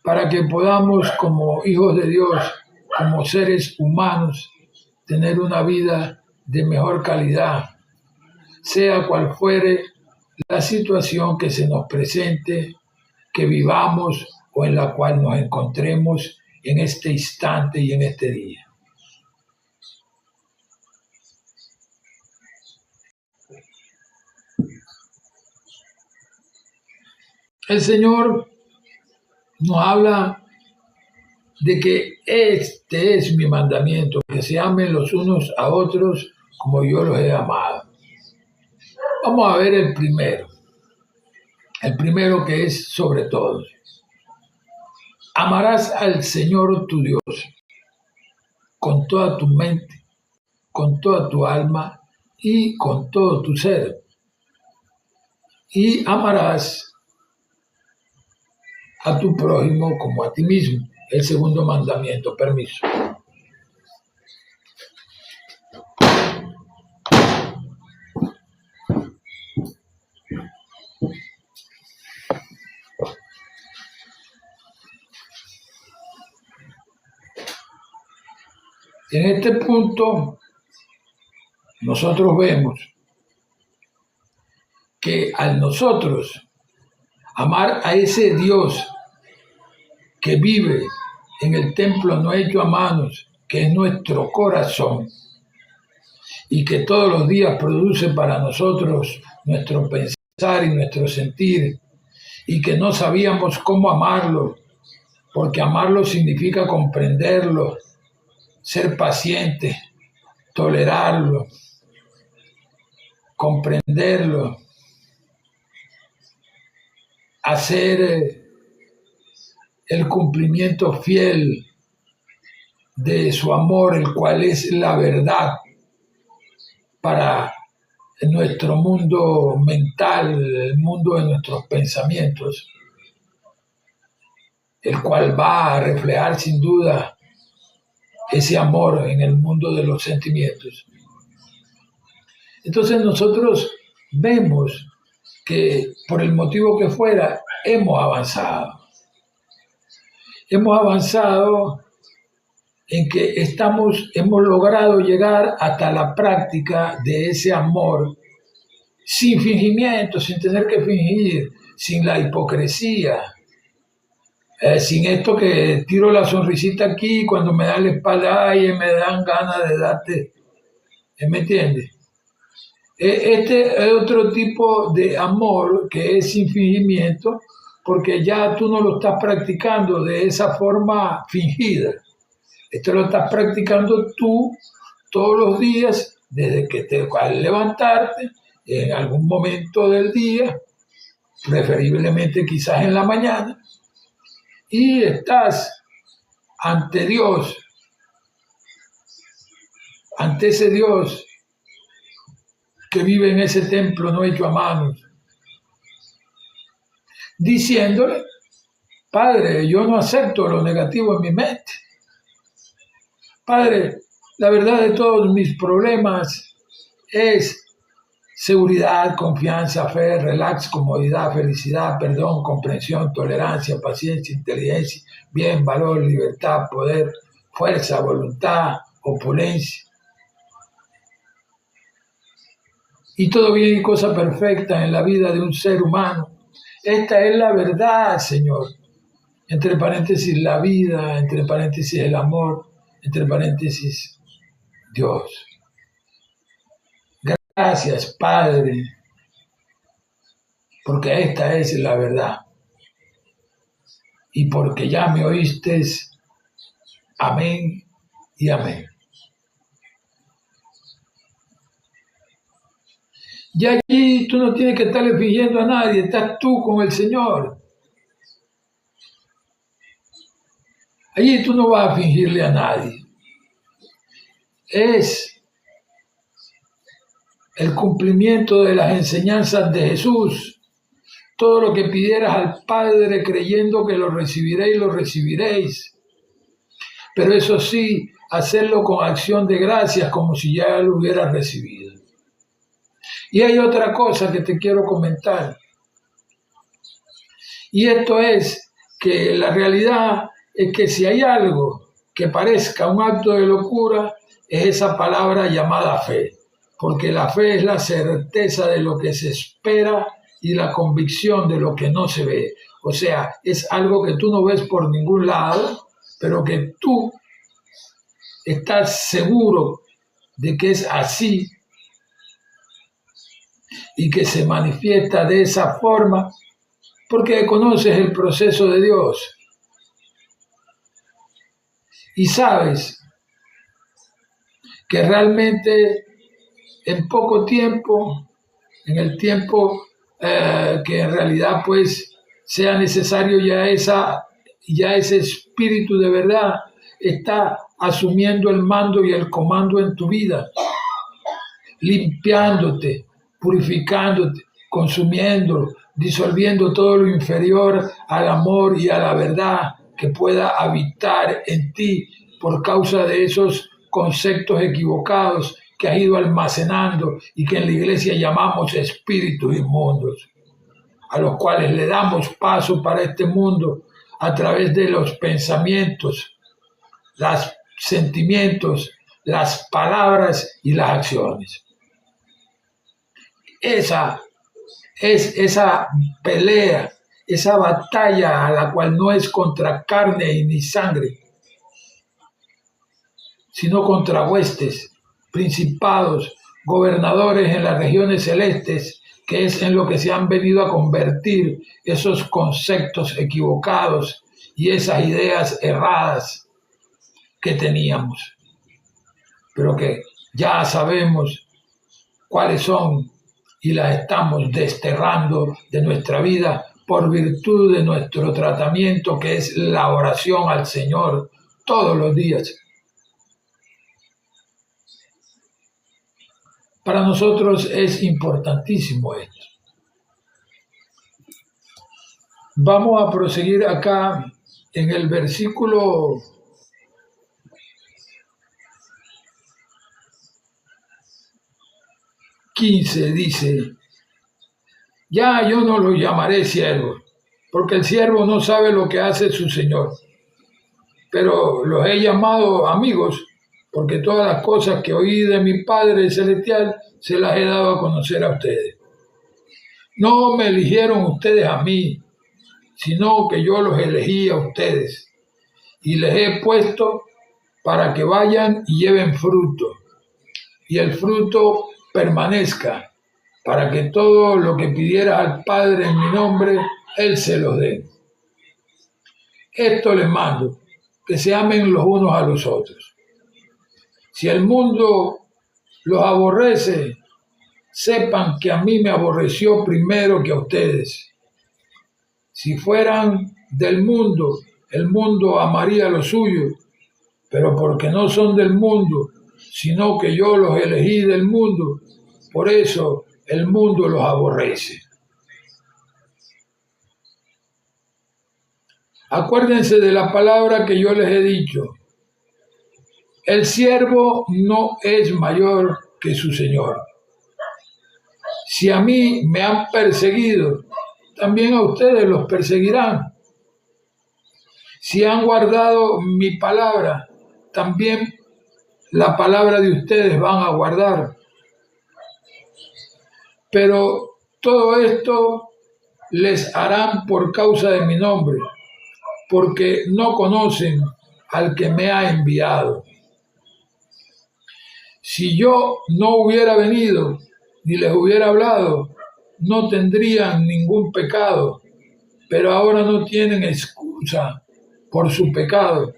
S1: para que podamos, como hijos de Dios, como seres humanos, tener una vida de mejor calidad, sea cual fuere la situación que se nos presente, que vivamos o en la cual nos encontremos en este instante y en este día. El Señor nos habla de que este es mi mandamiento, que se amen los unos a otros como yo los he amado. Vamos a ver el primero que es sobre todos. Amarás al Señor tu Dios con toda tu mente, con toda tu alma y con todo tu ser. Y amarás a tu prójimo como a ti mismo. El segundo mandamiento, permiso. En este punto, nosotros vemos que al nosotros amar a ese Dios que vive en el templo no hecho a manos, que es nuestro corazón, y que todos los días produce para nosotros nuestro pensar y nuestro sentir, y que no sabíamos cómo amarlo, porque amarlo significa comprenderlo, ser paciente, tolerarlo, comprenderlo, hacer el cumplimiento fiel de su amor, el cual es la verdad para nuestro mundo mental, el mundo de nuestros pensamientos, el cual va a reflejar sin duda ese amor en el mundo de los sentimientos. Entonces nosotros vemos que por el motivo que fuera, hemos avanzado. Hemos avanzado en que hemos logrado llegar hasta la práctica de ese amor sin fingimiento, sin tener que fingir, sin la hipocresía, sin esto que tiro la sonrisita aquí cuando me da la espalda y me dan ganas de darte, ¿me entiendes? Este es otro tipo de amor que es sin fingimiento, porque ya tú no lo estás practicando de esa forma fingida. Esto lo estás practicando tú todos los días, desde que al levantarte, en algún momento del día, preferiblemente quizás en la mañana, y estás ante Dios, ante ese Dios que vive en ese templo no hecho a manos, diciéndole: Padre, yo no acepto lo negativo en mi mente. Padre, la verdad de todos mis problemas es seguridad, confianza, fe, relax, comodidad, felicidad, perdón, comprensión, tolerancia, paciencia, inteligencia, bien, valor, libertad, poder, fuerza, voluntad, opulencia. Y todo bien y cosa perfecta en la vida de un ser humano. Esta es la verdad, Señor. Entre paréntesis, la vida, entre paréntesis, el amor, entre paréntesis, Dios. Gracias, Padre, porque esta es la verdad. Y porque ya me oíste, amén y amén. Y allí tú no tienes que estarle fingiendo a nadie, estás tú con el Señor. Allí tú no vas a fingirle a nadie. Es el cumplimiento de las enseñanzas de Jesús. todo lo que pidieras al Padre creyendo que lo recibiréis, lo recibiréis. Pero eso sí, hacerlo con acción de gracias como si ya lo hubieras recibido. Y hay otra cosa que te quiero comentar. Y esto es que la realidad es que si hay algo que parezca un acto de locura, es esa palabra llamada fe. Porque la fe es la certeza de lo que se espera y la convicción de lo que no se ve. O sea, es algo que tú no ves por ningún lado, pero que tú estás seguro de que es así y que se manifiesta de esa forma porque conoces el proceso de Dios y sabes que realmente en poco tiempo, en el tiempo que en realidad pues sea necesario, ya ese espíritu de verdad está asumiendo el mando y el comando en tu vida, limpiándote, purificándote, consumiendo, disolviendo todo lo inferior al amor y a la verdad que pueda habitar en ti por causa de esos conceptos equivocados que has ido almacenando y que en la iglesia llamamos espíritus inmundos, a los cuales le damos paso para este mundo a través de los pensamientos, los sentimientos, las palabras y las acciones. Esa es esa pelea, esa batalla a la cual no es contra carne ni sangre, sino contra huestes, principados, gobernadores en las regiones celestes, que es en lo que se han venido a convertir esos conceptos equivocados y esas ideas erradas que teníamos, pero que ya sabemos cuáles son y las estamos desterrando de nuestra vida por virtud de nuestro tratamiento, que es la oración al Señor todos los días. Para nosotros es importantísimo esto. Vamos a proseguir acá en el versículo 15 dice: ya yo no los llamaré siervos, porque el siervo no sabe lo que hace su Señor, pero los he llamado amigos, porque todas las cosas que oí de mi Padre Celestial se las he dado a conocer a ustedes. No me eligieron ustedes a mí, sino que yo los elegí a ustedes, y les he puesto para que vayan y lleven fruto, y el fruto permanezca, para que todo lo que pidiera al Padre en mi nombre, Él se los dé. Esto les mando, que se amen los unos a los otros. Si el mundo los aborrece, sepan que a mí me aborreció primero que a ustedes. Si fueran del mundo, el mundo amaría lo suyo, pero porque no son del mundo, sino que yo los elegí del mundo, por eso el mundo los aborrece. Acuérdense de la palabra que yo les he dicho. El siervo no es mayor que su Señor. Si a mí me han perseguido, también a ustedes los perseguirán. Si han guardado mi palabra, también la palabra de ustedes van a guardar. Pero todo esto les harán por causa de mi nombre, porque no conocen al que me ha enviado. Si yo no hubiera venido ni les hubiera hablado, no tendrían ningún pecado, pero ahora no tienen excusa por su pecado.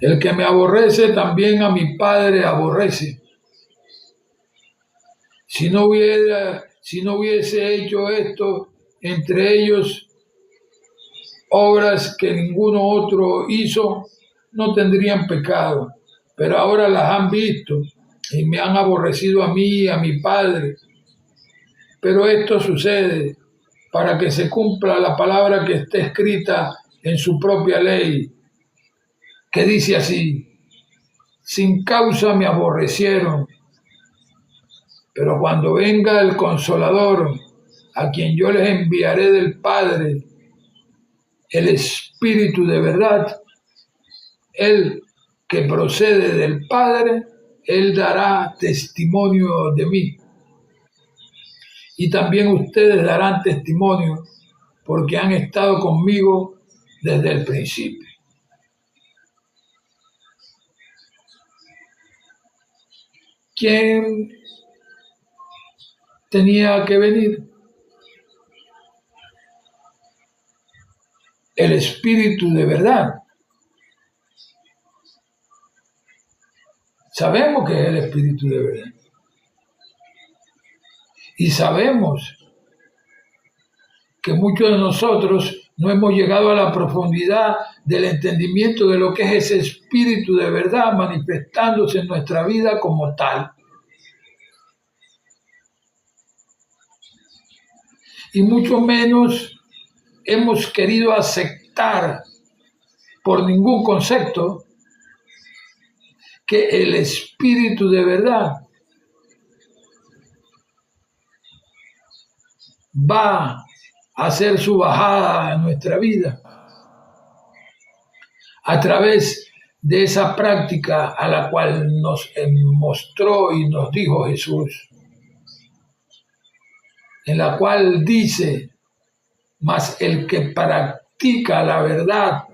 S1: El que me aborrece, también a mi Padre aborrece. Si no hubiese hecho esto entre ellos, obras que ninguno otro hizo, no tendrían pecado, pero ahora las han visto y me han aborrecido a mí y a mi Padre. Pero esto sucede para que se cumpla la palabra que está escrita en su propia ley, que dice así: sin causa me aborrecieron, pero cuando venga el Consolador, a quien yo les enviaré del Padre, el Espíritu de verdad, Él que procede del Padre, Él dará testimonio de mí. Y también ustedes darán testimonio porque han estado conmigo desde el principio. ¿Quién tenía que venir? El Espíritu de verdad. Sabemos que es el Espíritu de verdad. Y sabemos que muchos de nosotros no hemos llegado a la profundidad del entendimiento de lo que es ese Espíritu de verdad manifestándose en nuestra vida como tal. Y mucho menos hemos querido aceptar por ningún concepto que el Espíritu de verdad va a hacer su bajada en nuestra vida a través de esa práctica a la cual nos mostró y nos dijo Jesús, en la cual dice: mas el que practica la verdad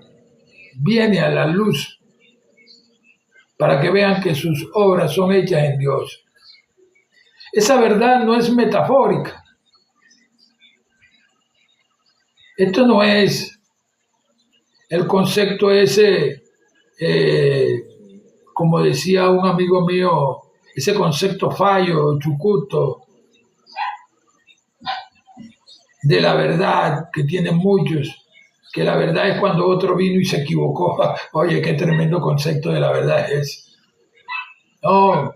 S1: viene a la luz para que vean que sus obras son hechas en Dios. Esa verdad no es metafórica. Esto no es el concepto ese, como decía un amigo mío, ese concepto fallo, chucuto, de la verdad que tienen muchos, que la verdad es cuando otro vino y se equivocó. Oye, qué tremendo concepto de la verdad es. No,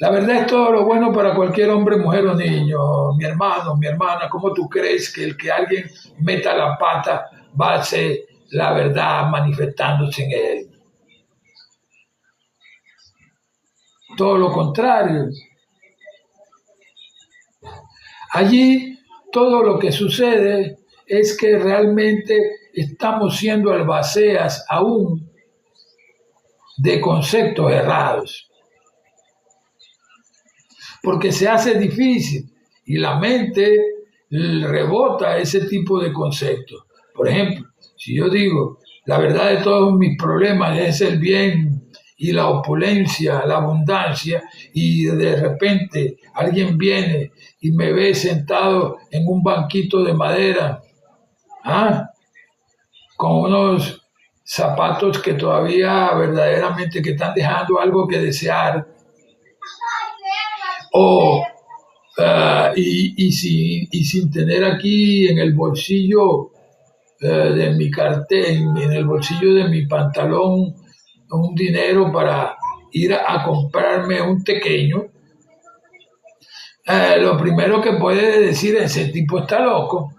S1: la verdad es todo lo bueno para cualquier hombre, mujer o niño. Mi hermano, mi hermana, ¿cómo tú crees que el que alguien meta la pata va a ser la verdad manifestándose en él? Todo lo contrario. Allí todo lo que sucede es que realmente estamos siendo albaceas aún de conceptos errados. Porque se hace difícil y la mente rebota ese tipo de conceptos. Por ejemplo, si yo digo, la verdad de todos mis problemas es el bien y la opulencia, la abundancia, y de repente alguien viene y me ve sentado en un banquito de madera, con unos zapatos que todavía verdaderamente que están dejando algo que desear, o y sin tener aquí en el bolsillo de mi cartel, en el bolsillo de mi pantalón, un dinero para ir a comprarme un pequeño, lo primero que puede decir es: ese tipo está loco,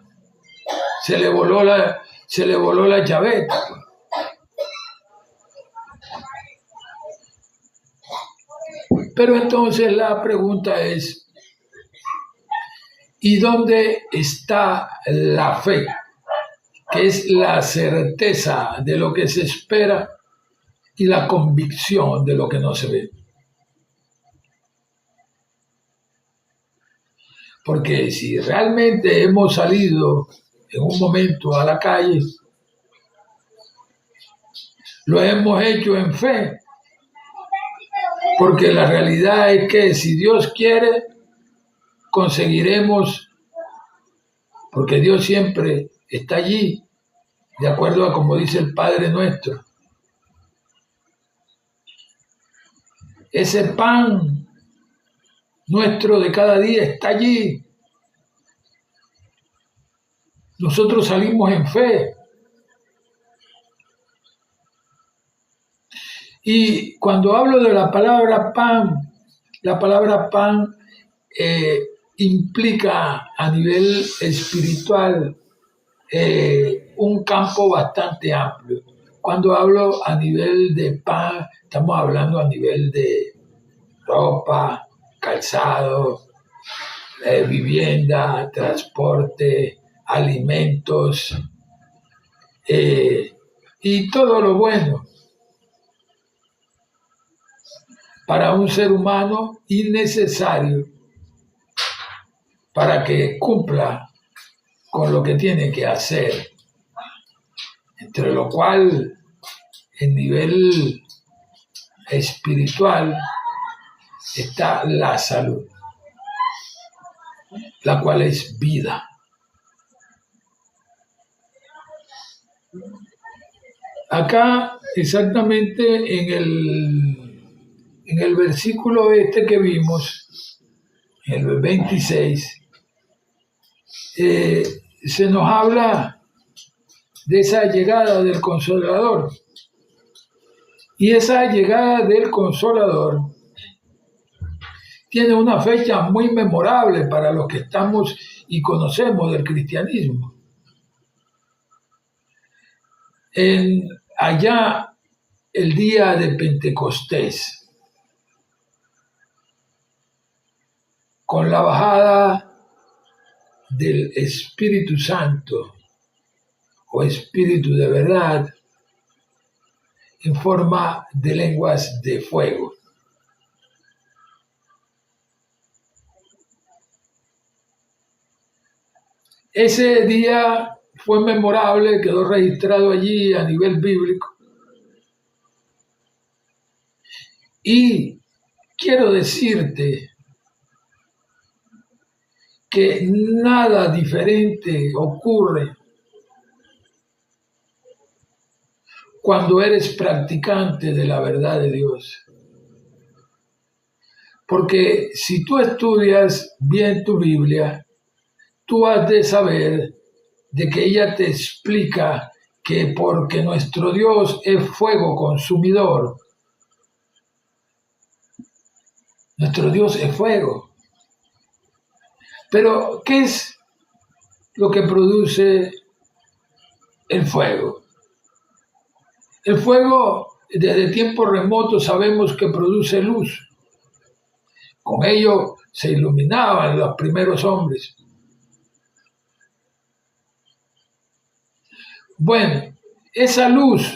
S1: se le voló la chaveta. Pero entonces la pregunta es: ¿y dónde está la fe? Que es la certeza de lo que se espera y la convicción de lo que no se ve. Porque si realmente hemos salido en un momento a la calle, lo hemos hecho en fe. Porque la realidad es que si Dios quiere, conseguiremos, porque Dios siempre está allí, de acuerdo a como dice el Padre nuestro. Ese pan nuestro de cada día está allí. Nosotros salimos en fe. Y cuando hablo de la palabra pan implica a nivel espiritual un campo bastante amplio. Cuando hablo a nivel de pan, estamos hablando a nivel de ropa, calzado, vivienda, transporte, alimentos y todo lo bueno para un ser humano y necesario para que cumpla con lo que tiene que hacer, entre lo cual en nivel espiritual está la salud, la cual es vida. Acá exactamente en el versículo este que vimos, en el 26, se nos habla de esa llegada del Consolador. Y esa llegada del Consolador tiene una fecha muy memorable para los que estamos y conocemos del cristianismo. Allá el día de Pentecostés, con la bajada del Espíritu Santo o Espíritu de verdad en forma de lenguas de fuego. Ese día fue memorable, quedó registrado allí a nivel bíblico. Y quiero decirte que nada diferente ocurre cuando eres practicante de la verdad de Dios. Porque si tú estudias bien tu Biblia, tú has de saber de que ella te explica que porque nuestro Dios es fuego consumidor, nuestro Dios es fuego. Pero, ¿qué es lo que produce el fuego? El fuego, desde tiempos remotos sabemos que produce luz. Con ello se iluminaban los primeros hombres. Bueno, esa luz,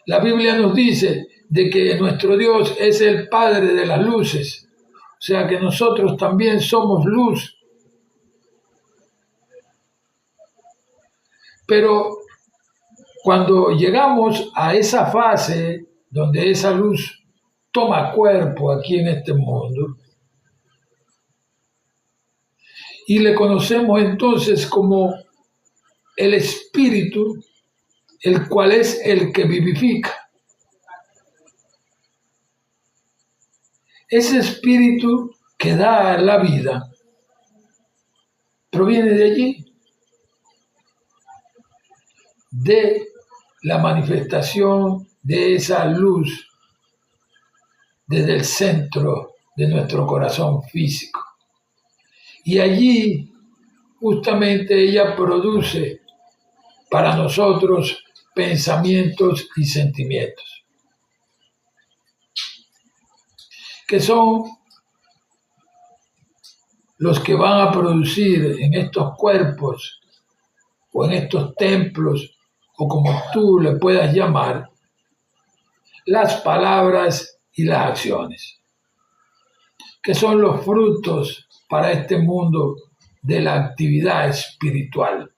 S1: la Biblia nos dice de que nuestro Dios es el Padre de las luces, o sea que nosotros también somos luz. Pero cuando llegamos a esa fase donde esa luz toma cuerpo aquí en este mundo, y le conocemos entonces como el Espíritu, el cual es el que vivifica. Ese Espíritu que da la vida proviene de allí, de la manifestación de esa luz desde el centro de nuestro corazón físico. Y allí justamente ella produce para nosotros pensamientos y sentimientos, que son los que van a producir en estos cuerpos o en estos templos, o como tú le puedas llamar, las palabras y las acciones, que son los frutos para este mundo de la actividad espiritual.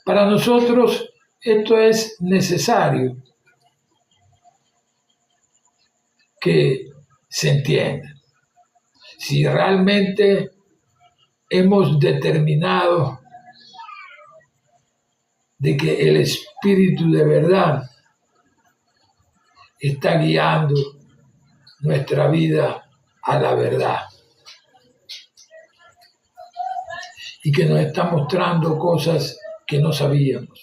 S1: Para nosotros esto es necesario que se entienda. Si realmente hemos determinado de que el Espíritu de verdad está guiando nuestra vida a la verdad y que nos está mostrando cosas que no sabíamos.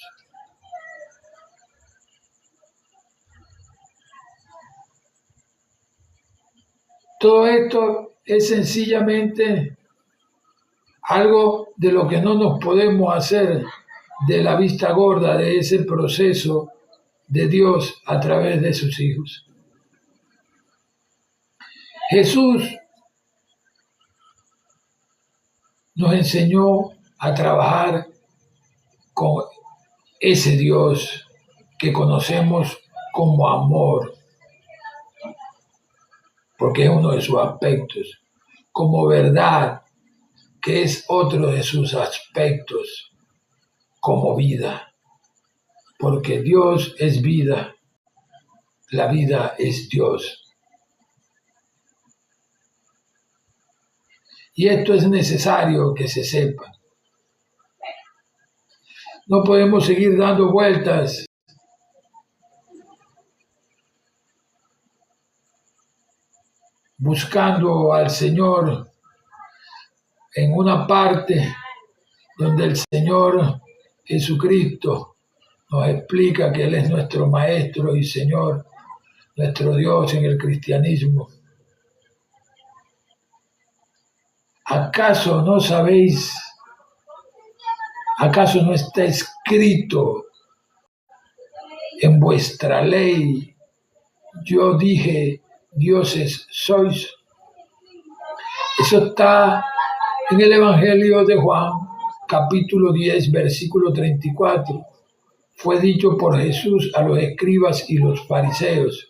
S1: Todo esto es sencillamente algo de lo que no nos podemos hacer de la vista gorda de ese proceso de Dios a través de sus hijos. Jesús nos enseñó a trabajar con ese Dios que conocemos como amor, porque es uno de sus aspectos, como verdad, que es otro de sus aspectos, como vida, porque Dios es vida, la vida es Dios. Y esto es necesario que se sepa. No podemos seguir dando vueltas buscando al Señor en una parte donde el Señor Jesucristo nos explica que Él es nuestro Maestro y Señor, nuestro Dios en el cristianismo. ¿Acaso no sabéis? ¿Acaso no está escrito en vuestra ley? Yo dije, dioses sois. Eso está en el Evangelio de Juan, capítulo 10, versículo 34. Fue dicho por Jesús a los escribas y los fariseos.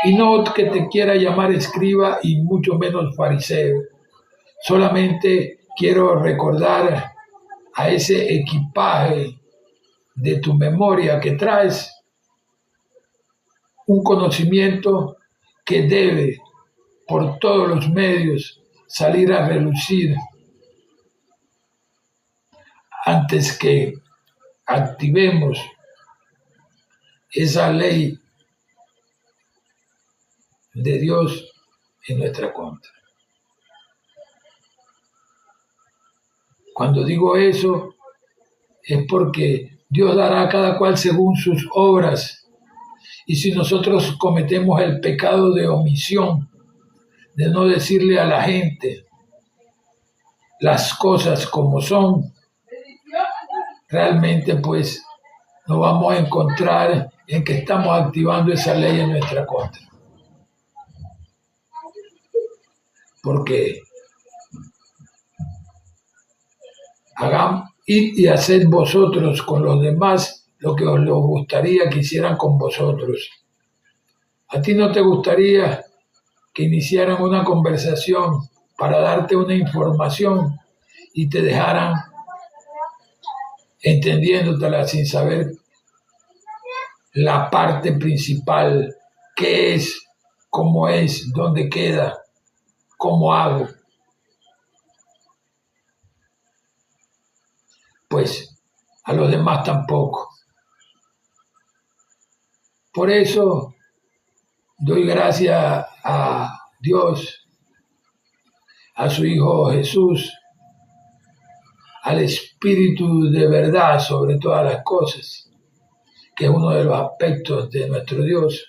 S1: Y no que te quiera llamar escriba y mucho menos fariseo. Solamente quiero recordar a ese equipaje de tu memoria que traes un conocimiento que debe por todos los medios salir a relucir antes que activemos esa ley de Dios en nuestra contra. Cuando digo eso es porque Dios dará a cada cual según sus obras. Y si nosotros cometemos el pecado de omisión, de no decirle a la gente las cosas como son, realmente pues nos vamos a encontrar en que estamos activando esa ley en nuestra contra. Porque id y haced vosotros con los demás lo que os gustaría que hicieran con vosotros. ¿A ti no te gustaría que iniciaran una conversación para darte una información y te dejaran entendiéndotela sin saber la parte principal, qué es, cómo es, dónde queda, cómo hago? Pues a los demás tampoco. Por eso doy gracias a Dios, a su Hijo Jesús, al Espíritu de verdad sobre todas las cosas, que es uno de los aspectos de nuestro Dios,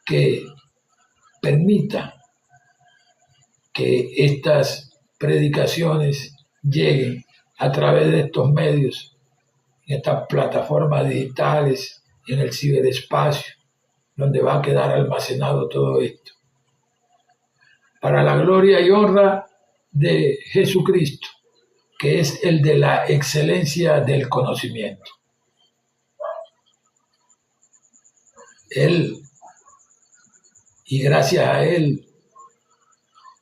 S1: que permita que estas predicaciones lleguen a través de estos medios, en estas plataformas digitales, en el ciberespacio, donde va a quedar almacenado todo esto, para la gloria y honra de Jesucristo, que es el de la excelencia del conocimiento. Él, y gracias a Él,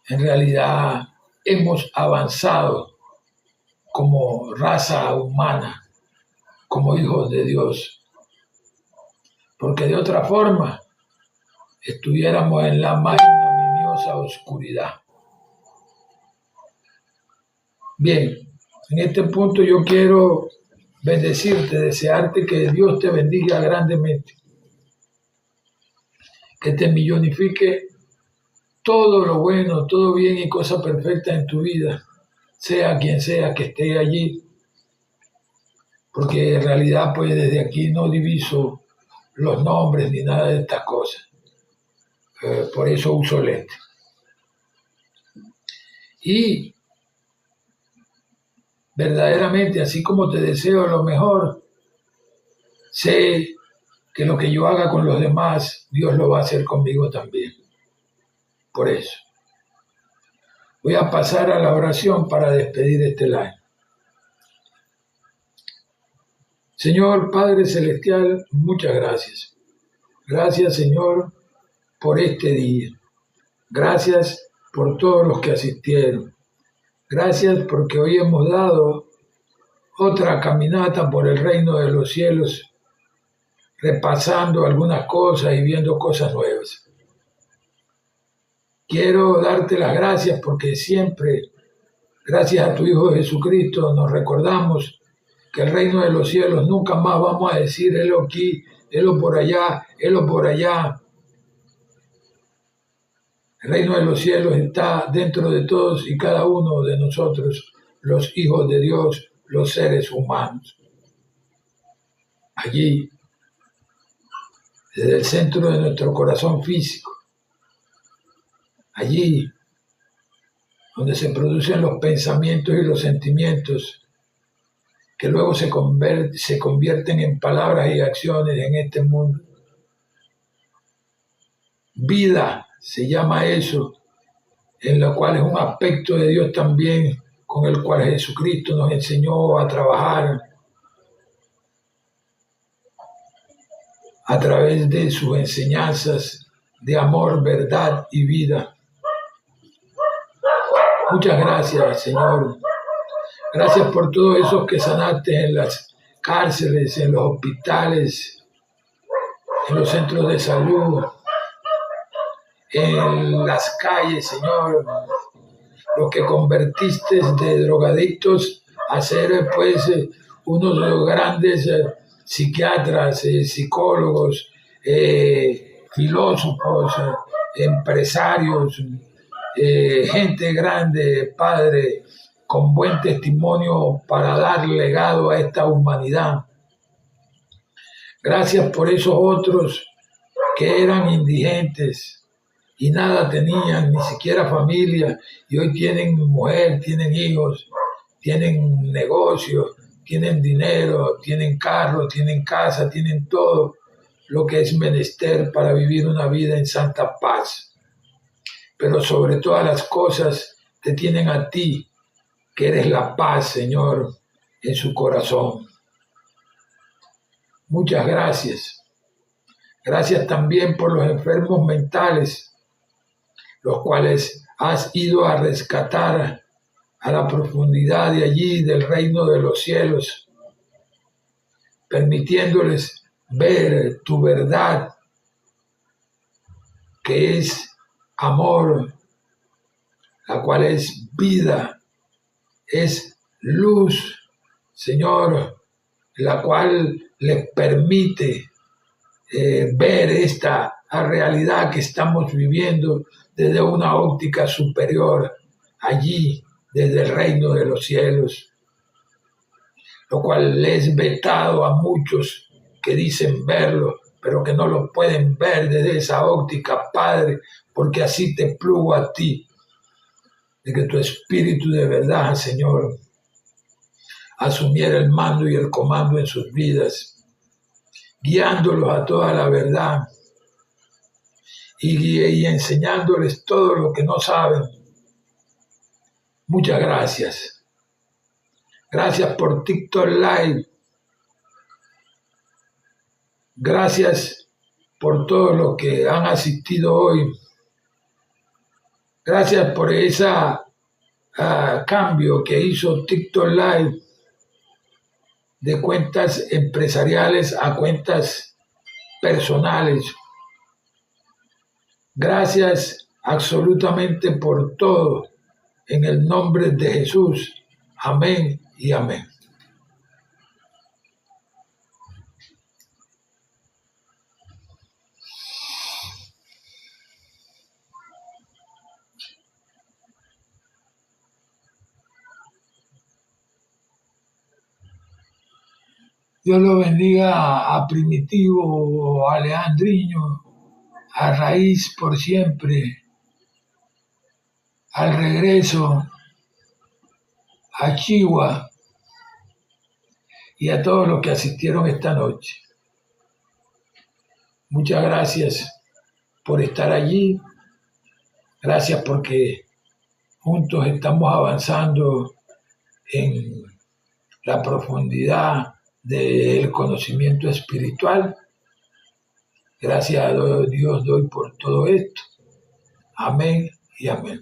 S1: en realidad hemos avanzado como raza humana, como hijos de Dios, porque de otra forma estuviéramos en la más ignominiosa oscuridad. Bien, en este punto yo quiero bendecirte, desearte que Dios te bendiga grandemente, que te millonifique todo lo bueno, todo bien y cosa perfecta en tu vida, sea quien sea que esté allí, porque en realidad pues desde aquí no diviso los nombres ni nada de estas cosas. Por eso uso lentes. Y verdaderamente, así como te deseo lo mejor, sé que lo que yo haga con los demás, Dios lo va a hacer conmigo también. Por eso. Voy a pasar a la oración para despedir este live. Señor Padre Celestial, muchas gracias. Gracias, Señor, por este día. Gracias por todos los que asistieron. Gracias porque hoy hemos dado otra caminata por el reino de los cielos, repasando algunas cosas y viendo cosas nuevas. Quiero darte las gracias porque siempre, gracias a tu Hijo Jesucristo, nos recordamos que el reino de los cielos nunca más vamos a decir helo aquí, helo por allá, helo por allá. El reino de los cielos está dentro de todos y cada uno de nosotros, los hijos de Dios, los seres humanos. Allí, desde el centro de nuestro corazón físico, allí donde se producen los pensamientos y los sentimientos que luego se convierten en palabras y acciones en este mundo. Vida se llama eso, en lo cual es un aspecto de Dios también, con el cual Jesucristo nos enseñó a trabajar a través de sus enseñanzas de amor, verdad y vida. Muchas gracias, Señor. Gracias por todos esos que sanaste en las cárceles, en los hospitales, en los centros de salud, en las calles, Señor. Los que convertiste de drogadictos a ser, pues, unos grandes psiquiatras, psicólogos, filósofos, empresarios, gente grande, Padre, con buen testimonio para dar legado a esta humanidad. Gracias por esos otros que eran indigentes y nada tenían, ni siquiera familia, y hoy tienen mujer, tienen hijos, tienen negocios, tienen dinero, tienen carro, tienen casa, tienen todo lo que es menester para vivir una vida en santa paz. Pero sobre todas las cosas te tienen a ti, que eres la paz, Señor, en su corazón. Muchas gracias. Gracias también por los enfermos mentales, los cuales has ido a rescatar a la profundidad de allí, del reino de los cielos, permitiéndoles ver tu verdad, que es amor, la cual es vida, es luz, Señor, la cual les permite ver esta realidad que estamos viviendo desde una óptica superior, allí, desde el reino de los cielos, lo cual les es vetado a muchos que dicen verlo, pero que no lo pueden ver desde esa óptica, Padre, porque así te plugo a ti, de que tu espíritu de verdad, Señor, asumiera el mando y el comando en sus vidas, guiándolos a toda la verdad y enseñándoles todo lo que no saben. Muchas gracias. Gracias por TikTok Live. Gracias por todo lo que han asistido hoy. Gracias por ese cambio que hizo TikTok Live de cuentas empresariales a cuentas personales. Gracias absolutamente por todo. En el nombre de Jesús. Amén y amén. Dios lo bendiga a Primitivo, a Leandriño, a Raíz por siempre, al regreso, a Chihuahua y a todos los que asistieron esta noche. Muchas gracias por estar allí. Gracias porque juntos estamos avanzando en la profundidad del conocimiento espiritual. Gracias a Dios doy por todo esto. Amén y amén.